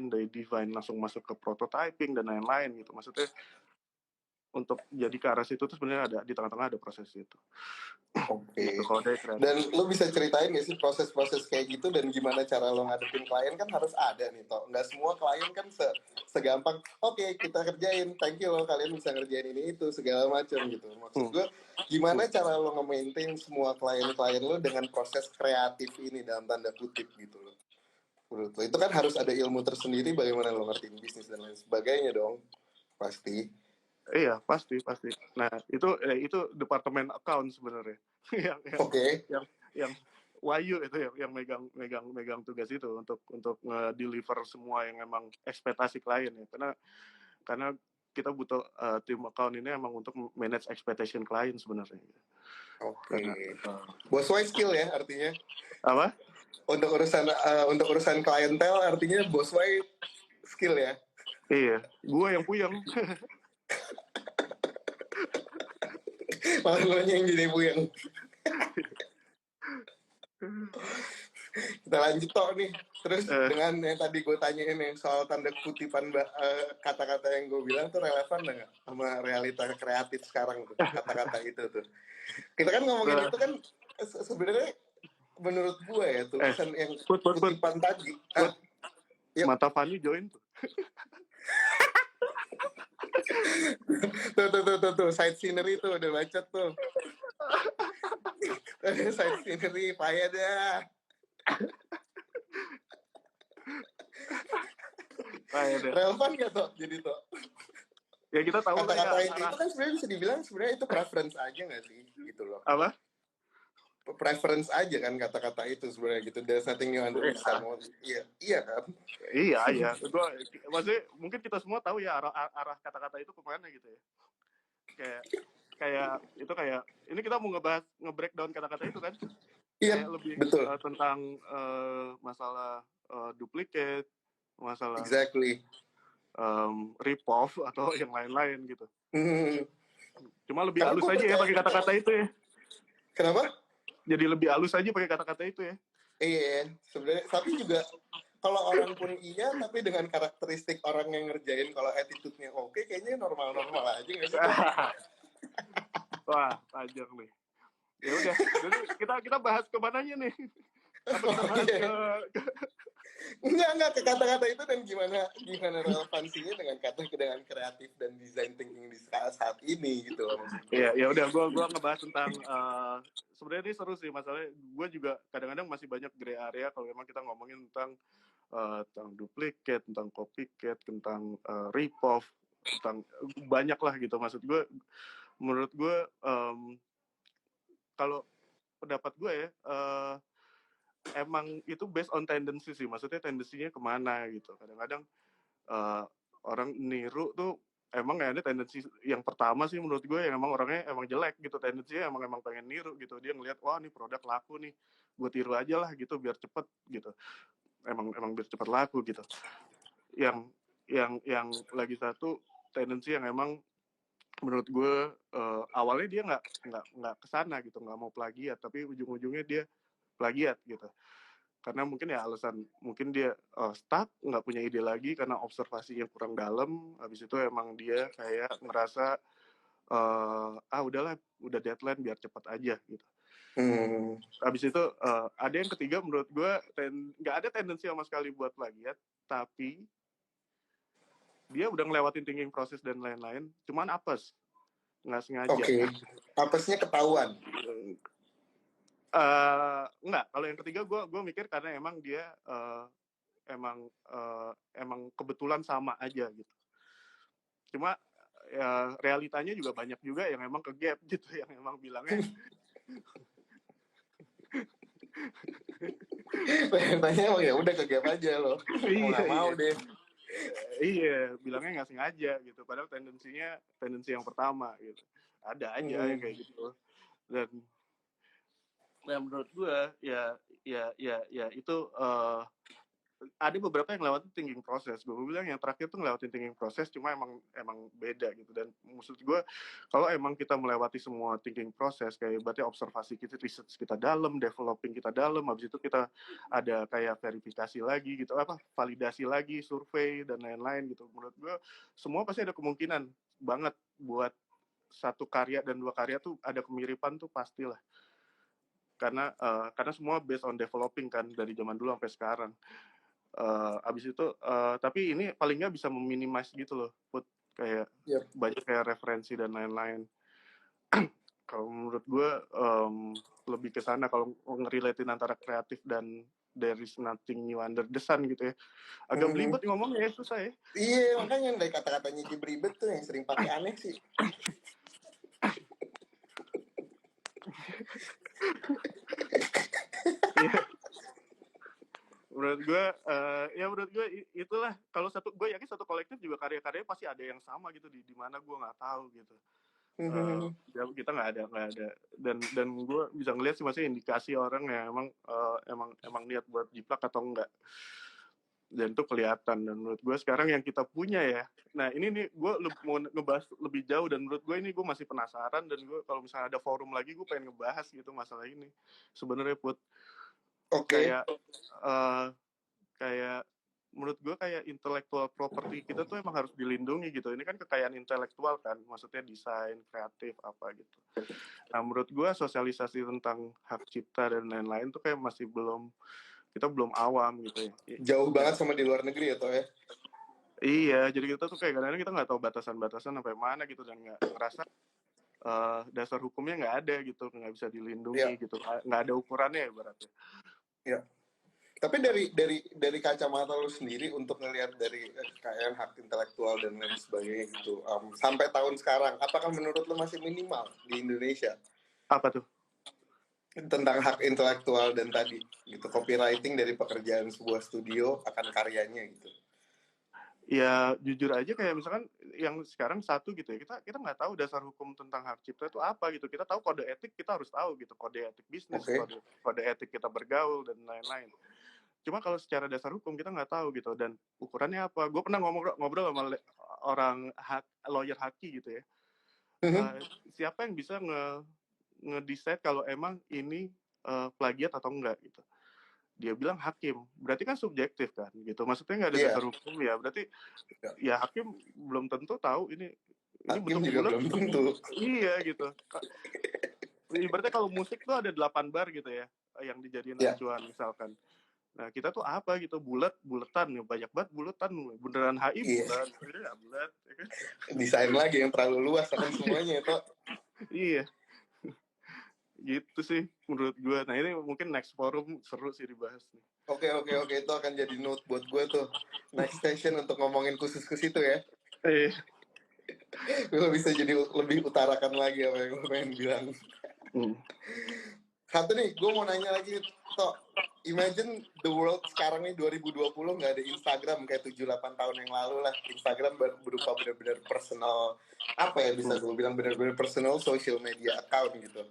dari divine langsung masuk ke prototyping dan lain-lain gitu. Maksudnya untuk jadi ke arah situ tuh sebenarnya ada di tengah-tengah ada proses itu. Oke. Gitu, kalau dari kreatif. Dan lo bisa ceritain nggak sih proses-proses kayak gitu dan gimana cara lo ngadepin klien? Kan harus ada nih toh. Nggak semua klien kan segampang oke, kita kerjain, thank you lo kalian bisa ngerjain ini itu segala macam gitu. Maksud gue gimana cara lo nge-maintain semua klien-klien lo dengan proses kreatif ini dalam tanda kutip gitu loh. Menurut lo itu kan harus ada ilmu tersendiri bagaimana lo ngertiin bisnis dan lain sebagainya dong. Pasti. Iya, pasti. Nah, itu departemen account sebenarnya. Oke. yang Wahyu itu yang megang tugas itu untuk nge-deliver semua yang emang ekspektasi klien ya. Karena kita butuh tim account ini emang untuk manage expectation klien sebenarnya. Oke. Bos wise skill ya artinya. Apa? Untuk urusan klientel artinya bos wise skill ya. Iya, gue yang puyeng. Malah lo yang jadi puyeng. Kita lanjut toh nih. Terus dengan yang tadi gue tanyain yang soal tanda kutipan kata-kata yang gue bilang tuh relevan nggak sama realita kreatif sekarang tuh, kata-kata itu tuh. Kita kan ngomongin itu kan sebenarnya menurut gue ya tulisan yang kutipan tadi. Mata Fanny join tuh. tuh side scenery tuh udah bacot tuh. Side scenery payah dah. Relevan gak toh jadi toh? Ya kita tahu kata-kata ya, itu kan sebenarnya bisa dibilang sebenarnya itu preference aja nggak sih gitu loh. Apa? Preference aja kan kata-kata itu sebenarnya gitu. There's nothing new under the sun. Iya kan? Iya. Maksudnya mungkin kita semua tahu ya arah kata-kata itu kemana gitu ya. Kayak itu kayak ini kita mau nge-breakdown kata-kata itu kan. Iya, lebih betul. Tentang masalah duplicate, masalah exactly. Rip-off atau yang lain-lain gitu. Cuma lebih Karena halus aja ya pakai kata-kata itu ya. Kenapa? Jadi lebih halus aja pakai kata-kata itu ya. Iya, sebenarnya tapi juga kalau orang pun iya, tapi dengan karakteristik orang yang ngerjain kalau attitude-nya oke, kayaknya normal-normal aja nggak sih? Wah, tajam nih. Ya udah, jadi kita bahas kemananya nih? Apa kita bahas Enggak ke kata-kata itu dan gimana relevansinya dengan kreatif dan design thinking di saat ini gitu loh maksudnya. Iya, ya udah gua ngebahas tentang sebenarnya ini seru sih masalahnya. Gue juga kadang-kadang masih banyak gray area kalau memang kita ngomongin tentang duplicate, tentang copycat, tentang rip-off, tentang banyak lah gitu. Maksud gue, menurut gue kalau pendapat gue ya emang itu based on tendency sih. Maksudnya tendensinya kemana gitu. Kadang-kadang orang niru tuh emang ada tendensi yang pertama sih menurut gue yang emang orangnya emang jelek gitu, tendensinya emang pengen niru gitu. Dia ngelihat wah nih produk laku nih, gue tiru aja lah gitu biar cepet gitu. Emang biar cepet laku gitu. Yang lagi satu tendensi yang emang menurut gue awalnya dia nggak kesana gitu, nggak mau plagiat, tapi ujung-ujungnya dia plagiat gitu. Karena mungkin ya alasan mungkin dia stuck, nggak punya ide lagi karena observasi yang kurang dalam. Habis itu emang dia kayak ngerasa udahlah, udah deadline biar cepat aja gitu. Habis itu ada yang ketiga menurut gue nggak ada tendensi sama sekali buat plagiat, tapi dia udah ngelewatin thinking proses dan lain-lain, cuman apes, nggak sengaja. Oke. Apesnya ketahuan. Enggak, kalau yang ketiga gue mikir karena emang dia emang kebetulan sama aja gitu. Cuma ya realitanya juga banyak juga yang emang ke gap gitu, yang emang bilangnya Tanya emang ya udah ke gap aja lo. Mau iya nggak mau iya deh. bilangnya nggak sengaja gitu, padahal tendensi yang pertama gitu, ada aja yang kayak gitu. Dan menurut gue ya itu ada beberapa yang lewatin thinking proses. Gue bilang yang terakhir tuh ngelewatin thinking proses, cuma emang beda gitu. Dan maksud gue, kalau emang kita melewati semua thinking proses, kayak berarti observasi kita, research kita dalam, developing kita dalam, habis itu kita ada kayak verifikasi lagi gitu, validasi lagi, survei dan lain-lain gitu. Menurut gue semua pasti ada kemungkinan banget buat satu karya dan dua karya tuh ada kemiripan tuh pastilah, karena semua based on developing kan dari zaman dulu sampai sekarang. Abis itu tapi ini paling nggak bisa meminimize gitu loh, Put, kayak banyak kayak referensi dan lain-lain. Kalau menurut gue lebih ke sana kalau ngerelatin antara kreatif dan there is nothing new under the sun gitu ya. Agak belibet ngomongnya, susah ya. Iya, makanya dari kata-katanya belibet tuh yang sering pakai aneh sih. Iya. Menurut gue itulah, kalau gue yakin satu kolektif juga karya-karyanya pasti ada yang sama gitu, di mana gue nggak tahu gitu. Kita nggak ada dan gue bisa ngeliat sih masih indikasi orang yang emang niat buat jiplak atau enggak, dan itu kelihatan. Dan menurut gue sekarang yang kita punya ya, nah ini nih gue mau ngebahas lebih jauh, dan menurut gue ini gue masih penasaran, dan gue kalau misalnya ada forum lagi gue pengen ngebahas gitu masalah ini sebenarnya, Put. Kayak kayak menurut gue kayak intellectual property kita tuh emang harus dilindungi gitu. Ini kan kekayaan intelektual kan, maksudnya desain, kreatif, apa gitu. Nah, menurut gue sosialisasi tentang hak cipta dan lain-lain tuh kayak kita belum awam gitu ya. Jauh banget sama di luar negeri ya toh ya. Iya, jadi kita tuh kayak kadang-kadang kita nggak tahu batasan-batasan sampai mana gitu, dan nggak ngerasa dasar hukumnya nggak ada gitu, nggak bisa dilindungi gitu, nggak ada ukurannya ya berarti. Ya. Tapi dari kacamata lu sendiri untuk ngelihat dari kekayaan hak intelektual dan lain sebagainya gitu, sampai tahun sekarang, apakah menurut lu masih minimal di Indonesia? Apa tuh? Tentang hak intelektual dan tadi gitu, copywriting dari pekerjaan sebuah studio akan karyanya gitu. Ya jujur aja kayak misalkan yang sekarang satu gitu ya, kita nggak tahu dasar hukum tentang hak cipta itu apa gitu. Kita tahu kode etik, kita harus tahu gitu, kode etik bisnis, kode etik kita bergaul dan lain-lain. Cuma kalau secara dasar hukum kita nggak tahu gitu, dan ukurannya apa. Gue pernah ngobrol sama orang lawyer haki gitu ya. Siapa yang bisa nge-decide kalau emang ini plagiat atau enggak gitu. Dia bilang hakim, berarti kan subjektif kan gitu, maksudnya nggak ada dasar hukum ya, berarti ya hakim belum tentu tahu ini hakim bentuk juga bulat, belum tentu. Iya gitu. Ibaratnya kalau musik tuh ada 8 bar gitu ya yang dijadiin acuan misalkan. Nah kita tuh apa gitu, buletan, banyak banget buletan, beneran HI bulat, ya bulat ya kan? Desain lagi yang terlalu luas kan semuanya itu. Iya. Gitu sih menurut gue. Nah ini mungkin next forum seru sih dibahas nih. Oke, itu akan jadi note buat gue tuh, next session untuk ngomongin khusus ke situ ya. Gue bisa jadi lebih utarakan lagi apa yang gue pengen bilang. Satu nih, gue mau nanya lagi, Tok. Imagine the world sekarang nih 2020 nggak ada Instagram kayak 7-8 tahun yang lalu lah. Instagram berupa benar-benar personal, apa ya bisa gue bilang, benar-benar personal social media account gitu.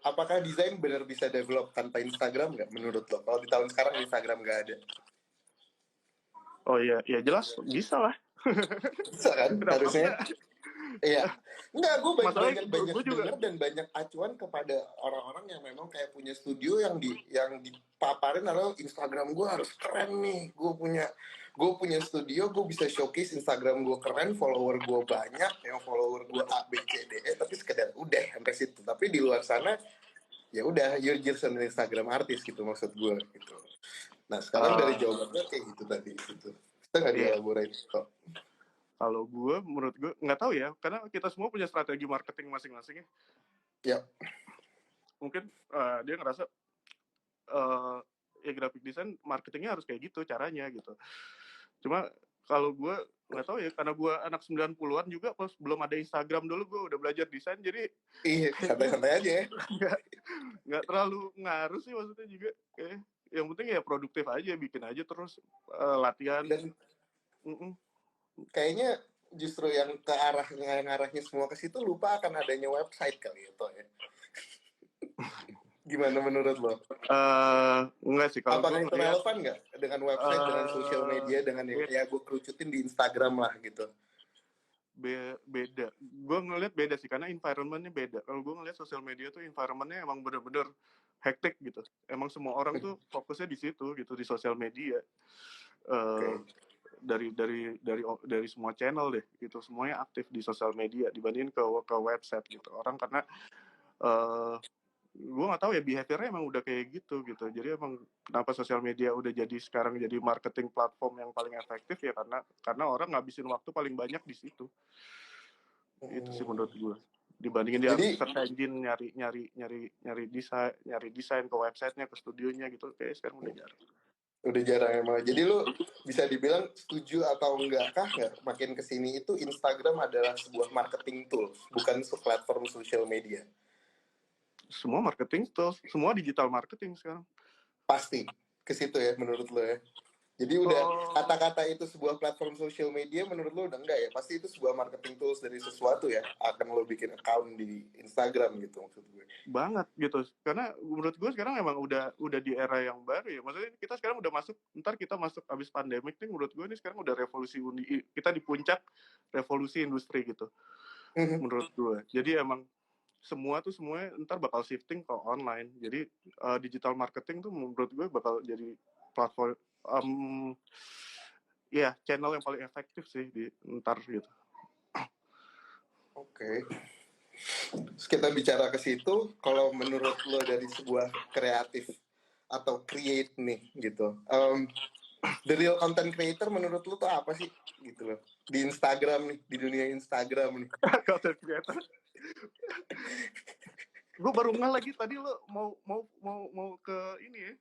Apakah desain benar bisa develop tanpa Instagram nggak menurut lo? Kalau di tahun sekarang Instagram nggak ada. Oh iya, ya jelas bisa lah. Bisa kan? Harusnya. Iya, enggak, gue banyak juga dengar dan banyak acuan kepada orang-orang yang memang kayak punya studio yang dipaparin adalah Instagram gue harus keren nih, gue punya studio, gue bisa showcase Instagram gue keren, follower gue banyak, yang follower gue A B C D E, tapi sekedar udah sampai situ. Tapi di luar sana ya udah, you're just an Instagram artis gitu maksud gue gitu. Nah sekarang dari jawabannya kayak gitu tadi gitu. Kita nggak dielaborate kok. Kalau gue, menurut gue nggak tahu ya, karena kita semua punya strategi marketing masing-masing ya. Ya. Mungkin dia ngerasa ya graphic design marketingnya harus kayak gitu caranya gitu. Cuma kalau gue nggak tahu ya, karena gue anak 90-an juga, pas belum ada Instagram dulu gue udah belajar desain, jadi Iya, santai-santai aja ya. nggak terlalu ngaruh sih, maksudnya juga kayak yang penting ya produktif aja, bikin aja terus, latihan. Dan kayaknya justru yang arahnya semua ke situ lupa akan adanya website kali ya, Toh ya. Gimana menurut lo? Enggak sih kalau Apakah gue itu ngeliat relevan nggak dengan website, dengan social media, dengan yang ya gue kerucutin di Instagram lah gitu? Beda. Gue ngeliat beda sih, karena environmentnya beda. Kalau gue ngeliat sosial media tuh environmentnya emang bener-bener hektik gitu. Emang semua orang tuh fokusnya di situ gitu, di sosial media. Dari semua channel deh gitu, semuanya aktif di sosial media dibandingin ke website gitu. Orang karena gue nggak tahu ya, behaviornya emang udah kayak gitu. Jadi emang kenapa sosial media udah jadi sekarang jadi marketing platform yang paling efektif ya, karena orang ngabisin waktu paling banyak di situ. Itu sih menurut gue, dibandingin dia search engine nyari desain ke websitenya, ke studionya gitu, kayak sekarang udah jarang emang. Jadi lu bisa dibilang setuju atau enggak makin kesini itu Instagram adalah sebuah marketing tool, bukan platform social media? Semua marketing tools, semua digital marketing sekarang. Pasti ke situ ya menurut lo ya. Jadi udah kata-kata itu sebuah platform social media, menurut lo udah enggak ya? Pasti itu sebuah marketing tools dari sesuatu ya. Akan lo bikin account di Instagram gitu maksud gue. Banget gitu. Karena menurut gue sekarang emang udah di era yang baru ya. Maksudnya kita sekarang udah masuk, ntar kita masuk abis pandemik nih, menurut gue nih sekarang udah revolusi, kita di puncak revolusi industri gitu. Menurut gue. Jadi emang semuanya ntar bakal shifting ke online. Jadi digital marketing tuh menurut gue bakal jadi platform, ya channel yang paling efektif sih di ntar gitu. Oke. Terus kita bicara ke situ, kalau menurut lo dari sebuah kreatif atau create nih gitu, the real content creator menurut lo tuh apa sih gitu loh di Instagram nih, di dunia Instagram nih? Content creator. Gue baru nggak lagi tadi lo mau ke ini ya,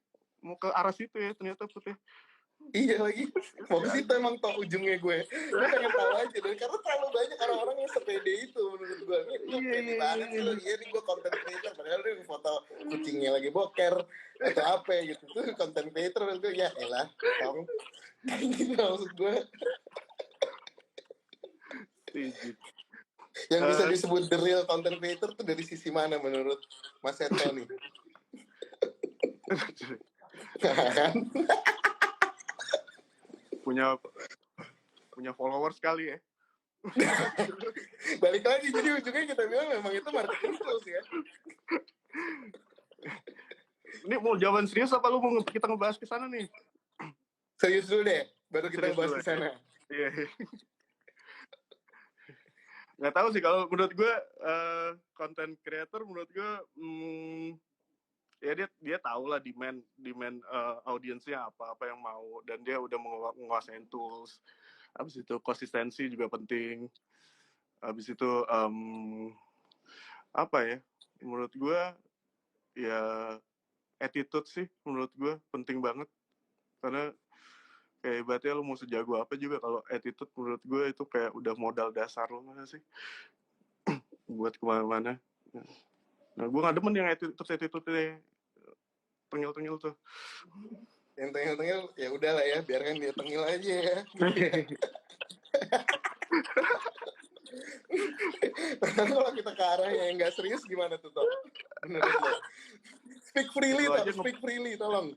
mau ke arah situ ya, ternyata Putih. Iya lagi, mau ke situ emang toh ujungnya gue pengen tahu aja, dan karena terlalu banyak orang-orang yang sepede itu menurut gue. Ini pede banget sih lo, iya nih gue content creator, padahal dia foto kucingnya lagi boker atau apa gitu, tuh content creator. Menurut gue ya elah tong kayak gitu maksud gue. Yang bisa disebut the real content creator tuh dari sisi mana menurut Mas Seto nih? Kan? punya followers kali ya. Balik lagi, jadi ujungnya kita bilang memang itu marketing tools ya. Ini mau jawaban serius apa lu mau kita ngebahas ke sana nih? Serius dulu deh, baru kita bahas ke sana. Iya. Nggak tahu sih, kalau menurut gue content creator menurut gue ya dia tahu lah demand audiensnya apa yang mau, dan dia udah menguasain tools. Habis itu konsistensi juga penting. Habis itu apa ya, menurut gue ya attitude sih menurut gue penting banget, karena kayak ibaratnya lo mau sejago apa juga kalau attitude menurut gue itu kayak udah modal dasar lo mana sih buat kemana-mana. Nah gue nggak demen yang attitude-nya tengil-tengil tuh. Yang tengil-tengil ya udahlah ya, biarkan dia tengil aja ya. Kalau kita ke arah yang nggak serius gimana tuh Toh? Menurut lo? Speak freely Toh, speak freely tolong.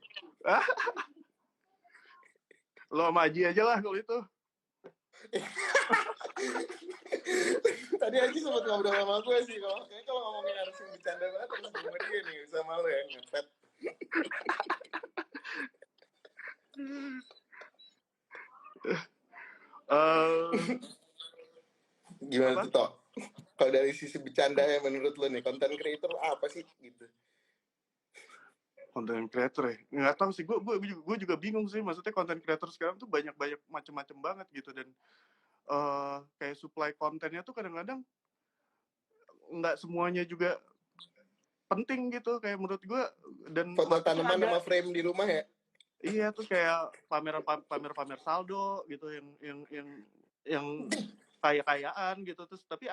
Lo sama Aji aja lah kalau itu. Tadi Aji sempat ngobrol sama gue sih, kalau ngomongin harus yang bercanda banget harus sama dia nih, sama lo ya ngepet. Gimana tuh Toh? Kalau dari sisi bercanda ya menurut lo nih, content creator apa sih gitu? Content creator ya, nggak tahu sih, gue juga bingung sih. Maksudnya content creator sekarang tuh banyak macam-macam banget gitu, dan kayak supply kontennya tuh kadang-kadang nggak semuanya juga penting gitu, kayak menurut gue. Dan foto tanaman sama frame di rumah ya. Iya, terus kayak pamer saldo gitu yang kaya-kayaan gitu, terus tapi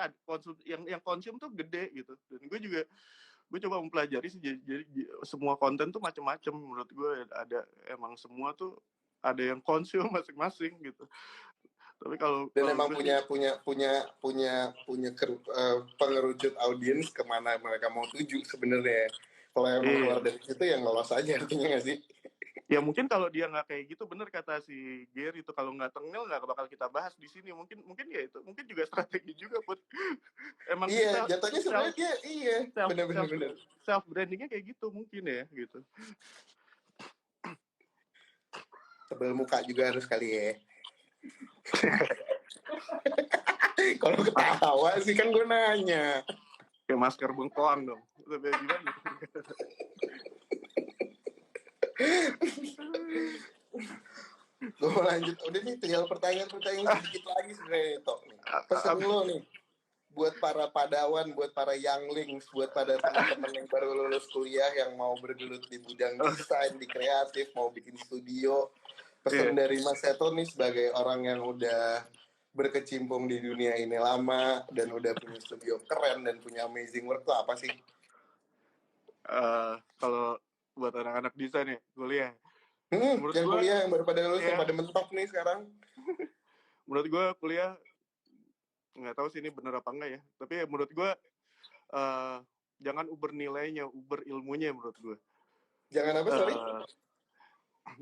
yang konsum tuh gede gitu. Dan gue coba mempelajari sih, jadi semua konten tuh macam-macam menurut gue. Ada emang semua tuh ada yang konsum masing-masing gitu. Tapi kalau Dan kalau emang gue sih punya pengerucut audiens kemana mereka mau tuju sebenarnya. Kalau emang keluar iya. dari situ yang lolos aja artinya nggak sih? Ya mungkin kalau dia nggak kayak gitu, bener kata si Gary itu, kalau nggak tengil nggak bakal kita bahas di sini. Mungkin ya itu, mungkin juga strategi juga buat emang Iya, self jatuhnya self sebenarnya dia iya, self benar-benar self benar. self brandingnya kayak gitu mungkin ya gitu. Tebel muka juga harus kali ya. Kalau ketawa sih kan gue nanya. Kayak masker bengkoang dong. Lebih gimana? Gue mau lanjut. Udah nih tinggal pertanyaan sedikit lagi sebenarnya Tok nih. Pesen lo nih buat para padawan, buat para younglings, buat pada teman-teman yang baru lulus kuliah yang mau bergelut di bidang desain, di kreatif, mau bikin studio. Pesan Iya. dari Mas Seto nih sebagai orang yang udah berkecimpung di dunia ini lama dan udah punya studio keren dan punya amazing work tuh apa sih? Kalau buat anak-anak desain ya kuliah, menurut Yang gue kuliah yang baru pada lulus yang ya, pada mentok nih sekarang. menurut gue kuliah nggak tahu sih ini bener apa enggak ya, tapi ya menurut gue uh, jangan uber nilainya, uber ilmunya menurut gue. Jangan apa, sorry?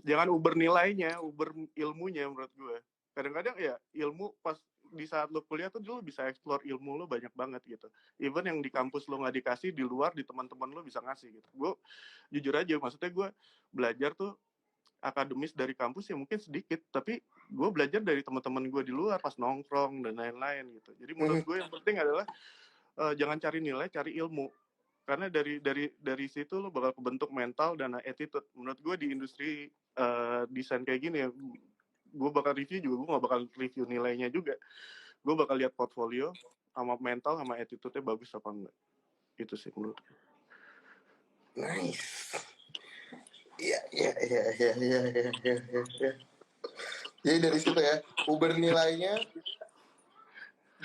Jangan uber nilainya, uber ilmunya menurut gue. Kadang-kadang ya ilmu pas di saat lo kuliah tuh lo bisa explore ilmu lo banyak banget gitu. Even yang di kampus lo nggak dikasih, di luar di teman-teman lo bisa ngasih gitu. Gue jujur aja, maksudnya gue belajar tuh akademis dari kampus ya mungkin sedikit, tapi gue belajar dari teman-teman gue di luar pas nongkrong dan lain-lain gitu. Jadi menurut gue yang penting adalah jangan cari nilai, cari ilmu. Karena dari situ lo bakal kebentuk mental dan attitude. Menurut gue di industri desain kayak gini ya, gue bakal review juga, gue gak bakal review nilainya juga. Gue bakal lihat portfolio sama mental sama attitude-nya bagus apa enggak. Itu sih menurut gue. Nice. Iya. Jadi dari situ ya, uber nilainya,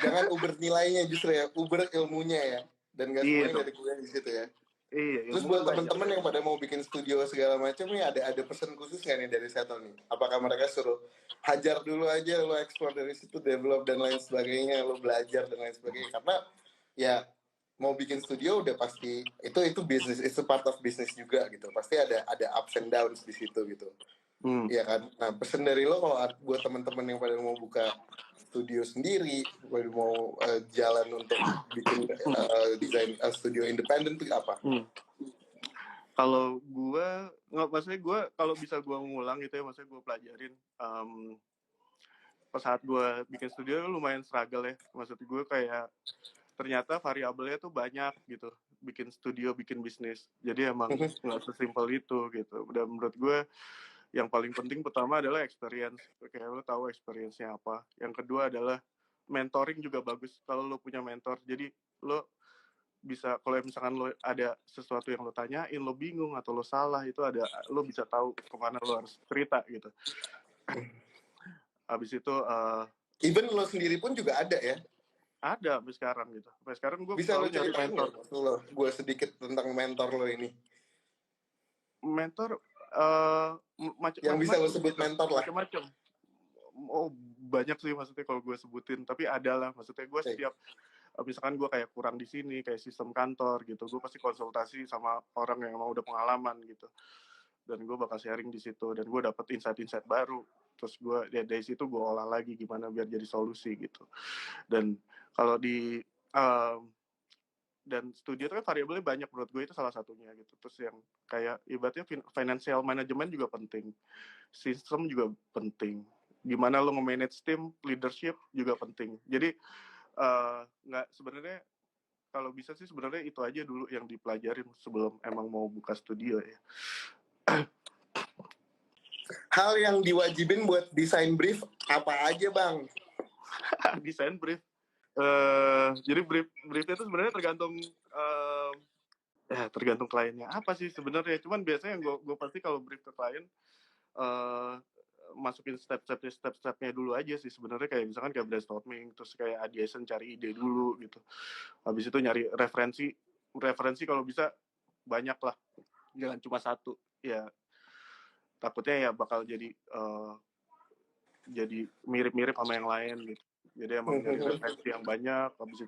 jangan uber nilainya justru ya, uber ilmunya ya. Dan gak semuanya dari kuliah di situ ya. Iya, Terus ilmu buat tuh banyak. teman-teman yang pada mau bikin studio segala macam nih, ada pesan khusus nggak nih dari Seto nih? Apakah mereka suruh hajar dulu aja, lo explore dari situ, develop dan lain sebagainya, lo belajar dan lain sebagainya? Karena ya mau bikin studio udah pasti itu bisnis, itu part of bisnis juga gitu. Pasti ada ups and downs di situ gitu. Iya kan. Nah pesan dari lo kalau buat teman-teman yang pada mau buka studio sendiri, mau jalan untuk bikin desain studio independen tuh apa? Kalau gue nggak, maksudnya gue kalau bisa gue ngulang gitu ya, maksudnya gue pelajarin pas saat gue bikin studio lumayan struggle ya. Maksud gue kayak ternyata variabelnya tuh banyak gitu, bikin studio, bikin bisnis. Jadi emang nggak sesimpel itu gitu. Dan menurut gue yang paling penting pertama adalah experience. Kayak lo tahu experience-nya apa. Yang kedua adalah mentoring juga bagus kalau lo punya mentor. Jadi lo bisa, kalau misalkan lo ada sesuatu yang lo tanyain, lo bingung atau lo salah, itu lo bisa tahu kemana lo harus cerita gitu. Habis itu even lo sendiri pun juga ada ya? Ada sampai sekarang gitu. Sampai sekarang gue Bisa lo selalu nyari ceritain mentor. nggak lo gue sedikit tentang mentor lo ini? Mentor Yang bisa lo macam-macam sebut gitu. mentor lah. Macam-macam. Oh banyak sih maksudnya kalau gue sebutin. Tapi ada lah, maksudnya gue setiap misalkan gue kayak kurang di sini, kayak sistem kantor gitu, gue pasti konsultasi sama orang yang emang udah pengalaman gitu. Dan gue bakal sharing di situ, dan gue dapet insight-insight baru. Terus gue dari situ gue olah lagi gimana biar jadi solusi gitu. Dan kalau di dan studio itu kan variabelnya banyak, menurut gue itu salah satunya gitu. Terus yang kayak ibaratnya financial management juga penting, sistem juga penting, gimana lo nge-manage tim, leadership juga penting. Jadi nggak, sebenarnya kalau bisa sih sebenarnya itu aja dulu yang dipelajarin sebelum emang mau buka studio ya. Hal yang diwajibin buat desain brief apa aja bang? Desain brief. Jadi briefnya itu sebenarnya tergantung kliennya apa sih sebenarnya. Cuman biasanya yang gue pasti kalau brief ke klien, masukin step-stepnya dulu aja sih sebenarnya, kayak misalkan kayak brainstorming, terus kayak ideation, cari ide dulu gitu, habis itu nyari referensi kalau bisa banyak lah, jangan cuma satu ya, takutnya ya bakal jadi mirip-mirip sama yang lain gitu. Jadi emang nyari referensi yang banyak, habis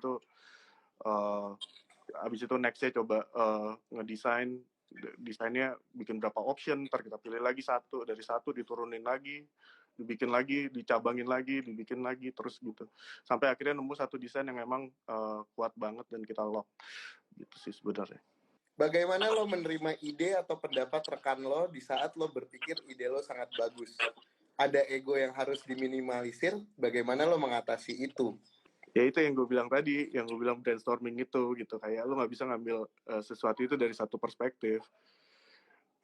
itu nextnya coba ngedesain, desainnya bikin berapa option, ntar kita pilih lagi satu, dari satu diturunin lagi, dibikin lagi, dicabangin lagi, dibikin lagi, terus gitu sampai akhirnya nemu satu desain yang emang kuat banget dan kita lock gitu sih sebenarnya. Bagaimana lo menerima ide atau pendapat rekan lo di saat lo berpikir ide lo sangat bagus? Ada ego yang harus diminimalisir, bagaimana lo mengatasi itu? Ya itu yang gue bilang tadi, yang gue bilang brainstorming itu gitu, kayak lo nggak bisa ngambil sesuatu itu dari satu perspektif.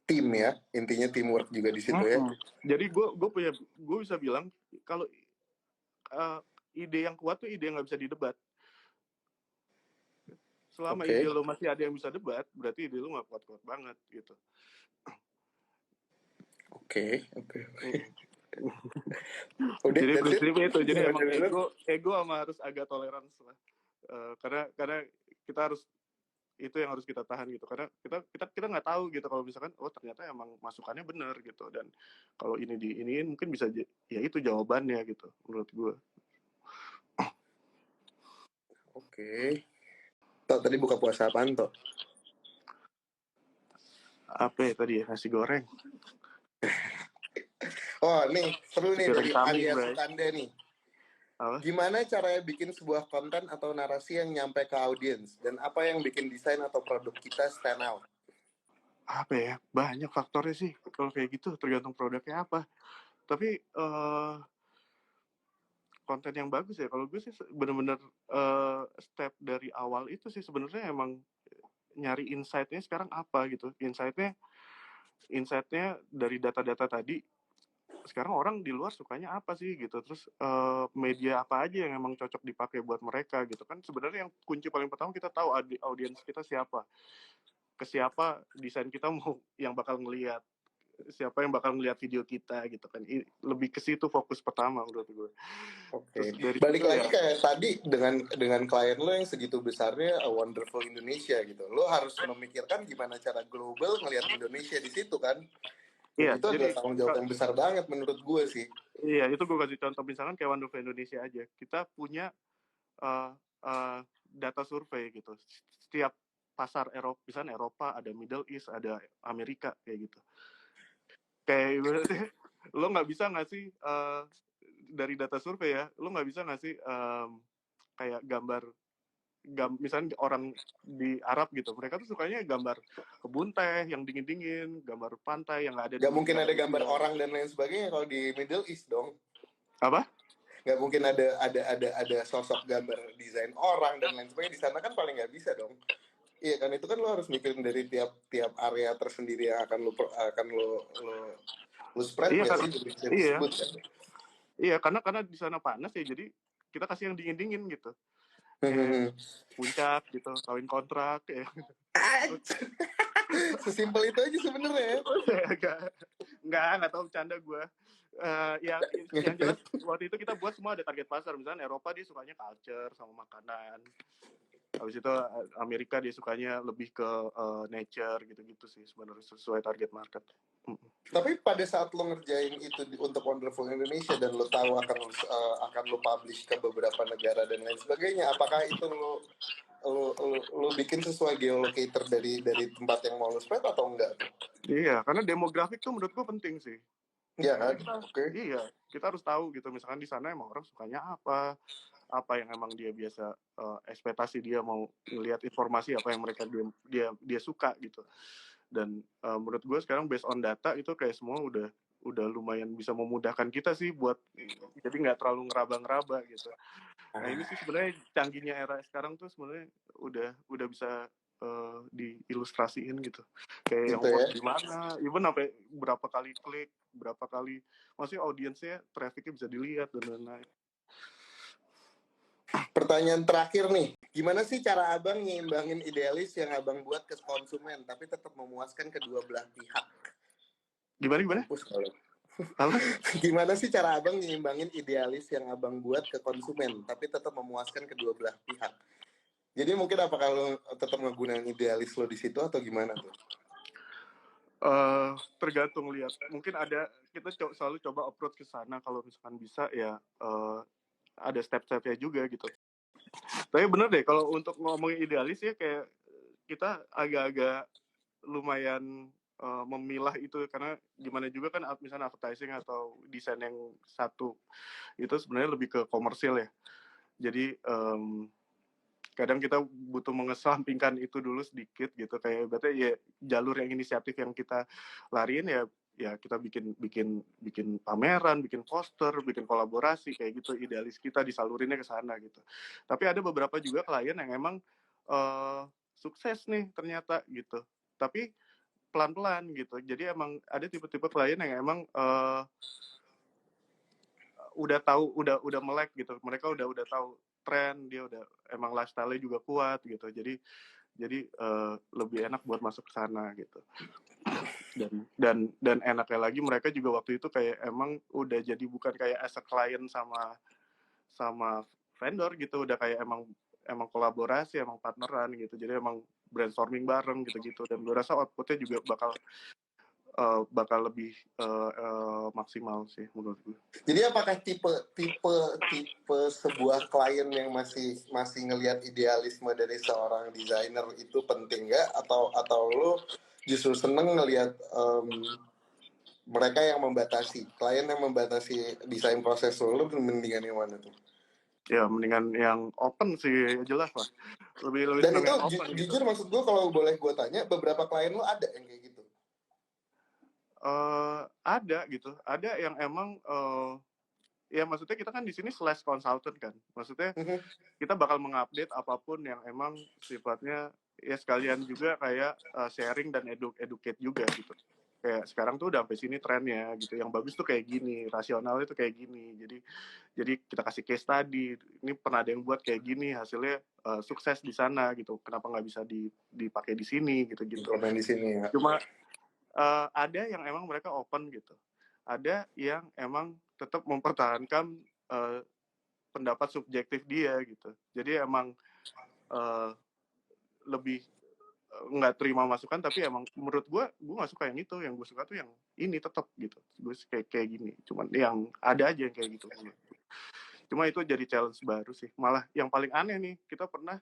Tim ya, intinya teamwork juga di situ ya. Jadi gue bisa bilang kalau ide yang kuat tuh ide yang nggak bisa didebat. Selama ide lo masih ada yang bisa debat, berarti ide lo nggak kuat-kuat banget gitu. Oke. Jadi prinsipnya itu, jadi emang ego sama harus agak toleransi lah, karena kita harus, itu yang harus kita tahan gitu, karena kita nggak tahu gitu kalau misalkan ternyata emang masukannya benar gitu, dan kalau ini diiniin mungkin bisa ya itu jawabannya gitu menurut gue. Oke. Tok, tadi buka puasa apaan, Tok? Apa ya tadi ya, nasi goreng. Oh, nih, seru nih dari Arya Sukanda nih. Gimana caranya bikin sebuah konten atau narasi yang nyampe ke audiens? Dan apa yang bikin desain atau produk kita stand out? Apa ya, banyak faktornya sih kalau kayak gitu, tergantung produknya apa. Tapi konten yang bagus ya, kalau gue sih bener-bener step dari awal itu sih sebenarnya emang nyari insight-nya sekarang apa gitu. Insight-nya dari data-data tadi, sekarang orang di luar sukanya apa sih gitu, terus media apa aja yang emang cocok dipakai buat mereka gitu kan. Sebenarnya yang kunci paling pertama kita tahu audiens kita siapa, ke siapa desain kita mau yang bakal ngelihat, siapa yang bakal ngelihat video kita gitu kan. Lebih ke situ fokus pertama menurut gue. Oke. Balik lagi kayak tadi dengan klien lo yang segitu besarnya, A Wonderful Indonesia gitu, lo harus memikirkan gimana cara global ngelihat Indonesia di situ kan. Dan itu adalah tanggung jawab yang besar banget menurut gue sih. Iya, itu gue kasih contoh misalkan kayak Wonderful Indonesia aja, kita punya data survei gitu. Setiap pasar Eropa, misalnya Eropa, ada Middle East, ada Amerika kayak gitu. Kayak lo nggak bisa ngasih dari data survei ya, lo nggak bisa ngasih kayak gambar misalnya orang di Arab gitu, mereka tuh sukanya gambar kebun teh yang dingin-dingin, gambar pantai yang nggak ada. Gak mungkin ada gambar orang dan lain sebagainya kalau di Middle East dong. Apa? Nggak mungkin ada sosok gambar desain orang dan lain sebagainya di sana kan, paling nggak bisa dong. Iya kan, itu kan lo harus mikirin dari tiap area tersendiri yang akan lo spread. Iya, kan, iya. Kan? Iya, karena di sana panas ya, jadi kita kasih yang dingin-dingin gitu. Puncak gitu, kawin kontrak ya. Sesimpel itu aja sebenarnya. Nggak tahu, bercanda gue. Yang jelas waktu itu kita buat semua ada target pasar. Misalnya Eropa dia sukanya culture sama makanan. Habis itu Amerika dia sukanya lebih ke nature gitu-gitu sih sebenarnya, sesuai target market. Tapi pada saat lo ngerjain itu untuk Wonderful Indonesia dan lo tahu akan lo publish ke beberapa negara dan lain sebagainya, apakah itu lo bikin sesuai geolocator dari tempat yang mau lo spread atau enggak tuh? Iya, karena demografik tuh menurut gue penting sih. Iya kan? Oke. Iya, kita harus tahu gitu, misalkan di sana emang orang sukanya apa yang emang dia biasa ekspektasi, dia mau ngelihat informasi apa yang mereka dia suka gitu. Dan menurut gue sekarang based on data itu kayak semua udah lumayan bisa memudahkan kita sih buat jadi nggak terlalu ngeraba-ngeraba gitu. Nah ini sih sebenarnya canggihnya era sekarang tuh sebenarnya udah bisa diilustrasiin gitu. Kayak gitu yang di mana, even sampai berapa kali klik, berapa kali, maksudnya audiensnya, trafficnya bisa dilihat dan lain-lain. Pertanyaan terakhir nih, gimana sih cara abang nyimbangin idealis yang abang buat ke konsumen tapi tetap memuaskan kedua belah pihak? Gimana? Apa? Gimana sih cara abang nyimbangin idealis yang abang buat ke konsumen, tapi tetap memuaskan kedua belah pihak? Jadi mungkin apakah lo tetap ngegunain idealis lo di situ atau gimana tuh? Tergantung lihat. Mungkin ada kita selalu coba approach ke sana kalau misalkan bisa ya ada step-stepnya juga gitu. Tapi bener deh kalau untuk ngomongin idealis ya kayak kita agak-agak lumayan memilah itu karena gimana juga kan misalnya advertising atau desain yang satu itu sebenarnya lebih ke komersil ya. Jadi kadang kita butuh mengesampingkan itu dulu sedikit gitu kayak berarti ya jalur yang inisiatif yang kita lariin ya kita bikin pameran, bikin poster, bikin kolaborasi kayak gitu, idealis kita disalurinnya ke sana gitu. Tapi ada beberapa juga klien yang emang sukses nih ternyata gitu. Tapi pelan-pelan gitu. Jadi emang ada tipe-tipe klien yang emang udah tahu udah melek gitu. Mereka udah tahu tren, dia udah emang lifestyle-nya juga kuat gitu. Jadi lebih enak buat masuk ke sana gitu. Dan enaknya lagi mereka juga waktu itu kayak emang udah jadi bukan kayak as a client sama vendor gitu, udah kayak emang kolaborasi, emang partneran gitu. Jadi emang brainstorming bareng gitu-gitu, dan gue rasa outputnya juga bakal lebih maksimal sih menurut gue. Jadi apakah tipe sebuah klien yang masih ngelihat idealisme dari seorang desainer itu penting nggak? Atau lo justru seneng ngelihat mereka yang membatasi, klien yang membatasi desain proses lo mendingan yang mana tuh? Ya mendingan yang open sih, jelas lah. Lebih Dan seneng itu yang open gitu. jujur maksud gue kalau boleh gue tanya, beberapa klien lo ada yang kayak gitu? Ada gitu, ada yang emang ya maksudnya kita kan di sini slash consultant kan, maksudnya kita bakal mengupdate apapun yang emang sifatnya ya sekalian juga kayak sharing dan educate juga gitu. Kayak sekarang tuh udah sampai sini trennya gitu, yang bagus tuh kayak gini, rasionalnya tuh kayak gini. Jadi kita kasih case study, ini pernah ada yang buat kayak gini, hasilnya sukses di sana gitu. Kenapa nggak bisa dipakai di sini gitu-gitu. Implement di sini ya. Cuma ada yang emang mereka open gitu. Ada yang emang tetap mempertahankan pendapat subjektif dia gitu. Jadi emang lebih nggak terima masukan, tapi emang menurut gue nggak suka yang itu, yang gue suka tuh yang ini tetap gitu. Gue kayak gini. Cuman yang ada aja yang kayak gitu. Cuma itu jadi challenge baru sih. Malah yang paling aneh nih, kita pernah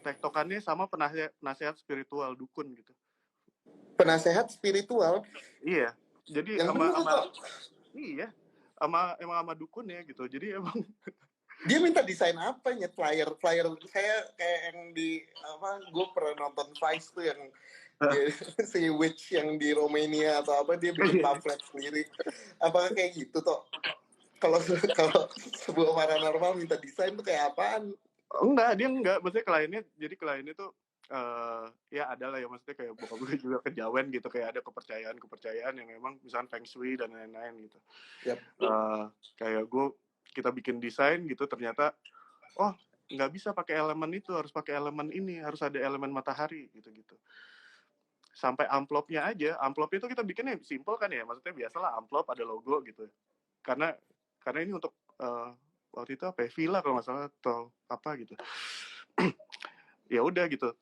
tektokannya sama penasehat spiritual dukun gitu. Penasehat spiritual? Iya. Jadi yang bener kok. Iya. Sama dukun ya gitu. Jadi emang dia minta desain apa ya, flyer saya kayak yang di apa, gue pernah nonton Vice tuh yang dia, si witch yang di Romania atau apa, dia bikin pamflet sendiri. Apakah kayak gitu toh? Kalau sebuah paranormal minta desain tuh kayak apaan? Enggak, dia enggak. Maksudnya kliennya tuh ya ada lah ya, maksudnya kayak bokap gue juga kejawen gitu, kayak ada kepercayaan yang memang misalnya feng shui dan lain-lain gitu. Yep. Kayak kita bikin desain gitu, ternyata nggak bisa pakai elemen itu, harus pakai elemen ini, harus ada elemen matahari gitu-gitu. Sampai amplopnya aja, amplop itu kita bikinnya simple kan ya, maksudnya biasalah amplop ada logo gitu. Karena ini untuk waktu itu apa ya, villa kalau nggak salah atau apa gitu. Ya udah gitu,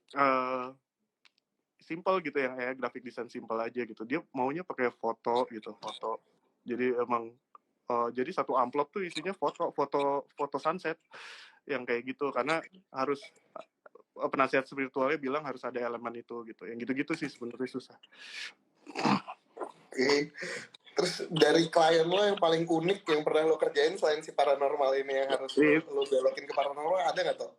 simple gitu ya, graphic design simple aja gitu. Dia maunya pakai foto gitu, foto. Jadi emang jadi satu amplop tuh isinya foto sunset yang kayak gitu, karena harus penasihat spiritualnya bilang harus ada elemen itu gitu. Yang gitu-gitu sih sebenarnya susah. Oke. Terus dari klien lo yang paling unik yang pernah lo kerjain selain si paranormal ini yang harus lo belokin ke paranormal, ada nggak toh?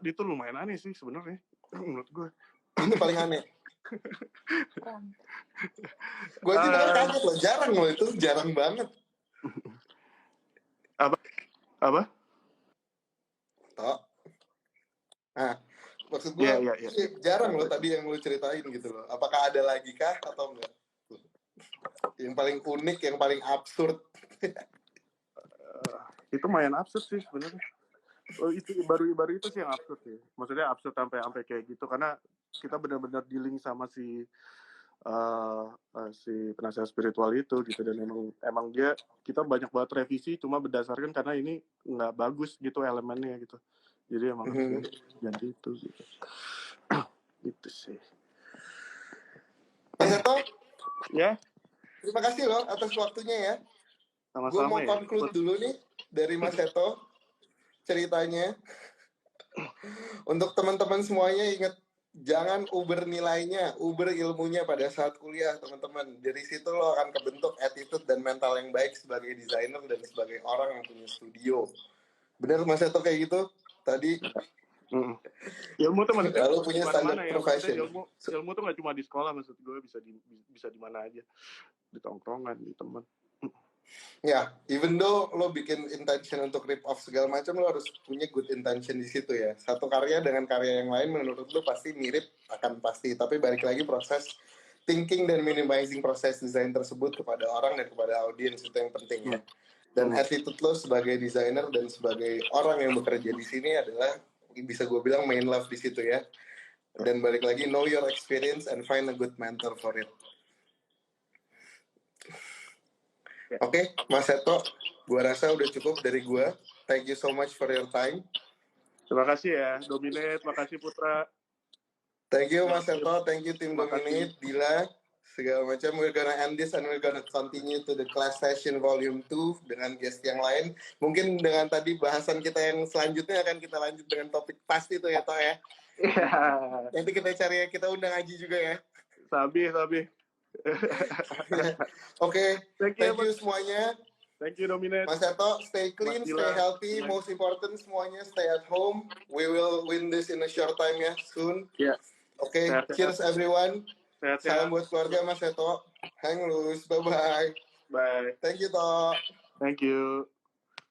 Itu lumayan aneh sih sebenarnya menurut gue. Itu paling aneh. Gue aja dengar kaget loh, jarang loh, itu jarang banget. Apa? Toh. Nah, maksud gue jarang loh tadi yang lo ceritain gitu loh. Apakah ada lagi kah atau enggak? Yang paling unik, yang paling absurd. Itu lumayan absurd sih sebenarnya. Itu baru itu sih yang absurd sih. Maksudnya absurd sampai kayak gitu, karena kita benar-benar dealing sama si si penasihat spiritual itu gitu, dan emang dia kita banyak banget revisi cuma berdasarkan karena ini nggak bagus gitu elemennya gitu, jadi emang harus ganti itu gitu. Gitu sih Mas Seto, ya. terima kasih loh atas waktunya ya. Gue Sama-sama mau ya. conclude dulu nih dari Mas Seto ceritanya. Untuk teman-teman semuanya ingat, jangan uber nilainya, uber ilmunya pada saat kuliah, teman-teman. Dari situ lo akan kebentuk attitude dan mental yang baik sebagai desainer dan sebagai orang yang punya studio. Bener Mas Seto kayak gitu tadi? Ilmu tuh maksudnya Lalu punya standar mana ya, profession. ilmu tuh nggak cuma di sekolah, maksud gue bisa di mana aja, di tongkrongan, di teman. Ya, even though lo bikin intention untuk rip off segala macam, lo harus punya good intention di situ ya. Satu karya dengan karya yang lain menurut lo pasti mirip, akan pasti. Tapi balik lagi proses thinking dan minimizing proses desain tersebut kepada orang dan kepada audiens itu yang penting ya. Dan attitude lo sebagai desainer dan sebagai orang yang bekerja di sini adalah, bisa gue bilang, main love di situ ya. Dan balik lagi, know your experience and find a good mentor for it. Oke, Mas Seto, gue rasa udah cukup dari gue. Thank you so much for your time. Terima kasih ya, Dominate. Makasih Putra. Thank you Mas Seto, thank you tim Dominate, Dila, segala macam. We're gonna end this and we're gonna continue to the class session volume 2 dengan guest yang lain. Mungkin dengan tadi bahasan kita yang selanjutnya akan kita lanjut dengan topik pasti itu ya, Toh ya. Nanti kita cari, kita undang Aji juga ya. Sabi. Oke, thank you semuanya. Thank you Dominate. Mas Seto, stay clean, stay healthy. Most important semuanya stay at home. We will win this in a short time ya, soon. Yeah. Oke, cheers everyone. Sehat. Salam buat keluarga Mas Seto. Hang loose, bye-bye. Bye. Thank you, Toh. Thank you.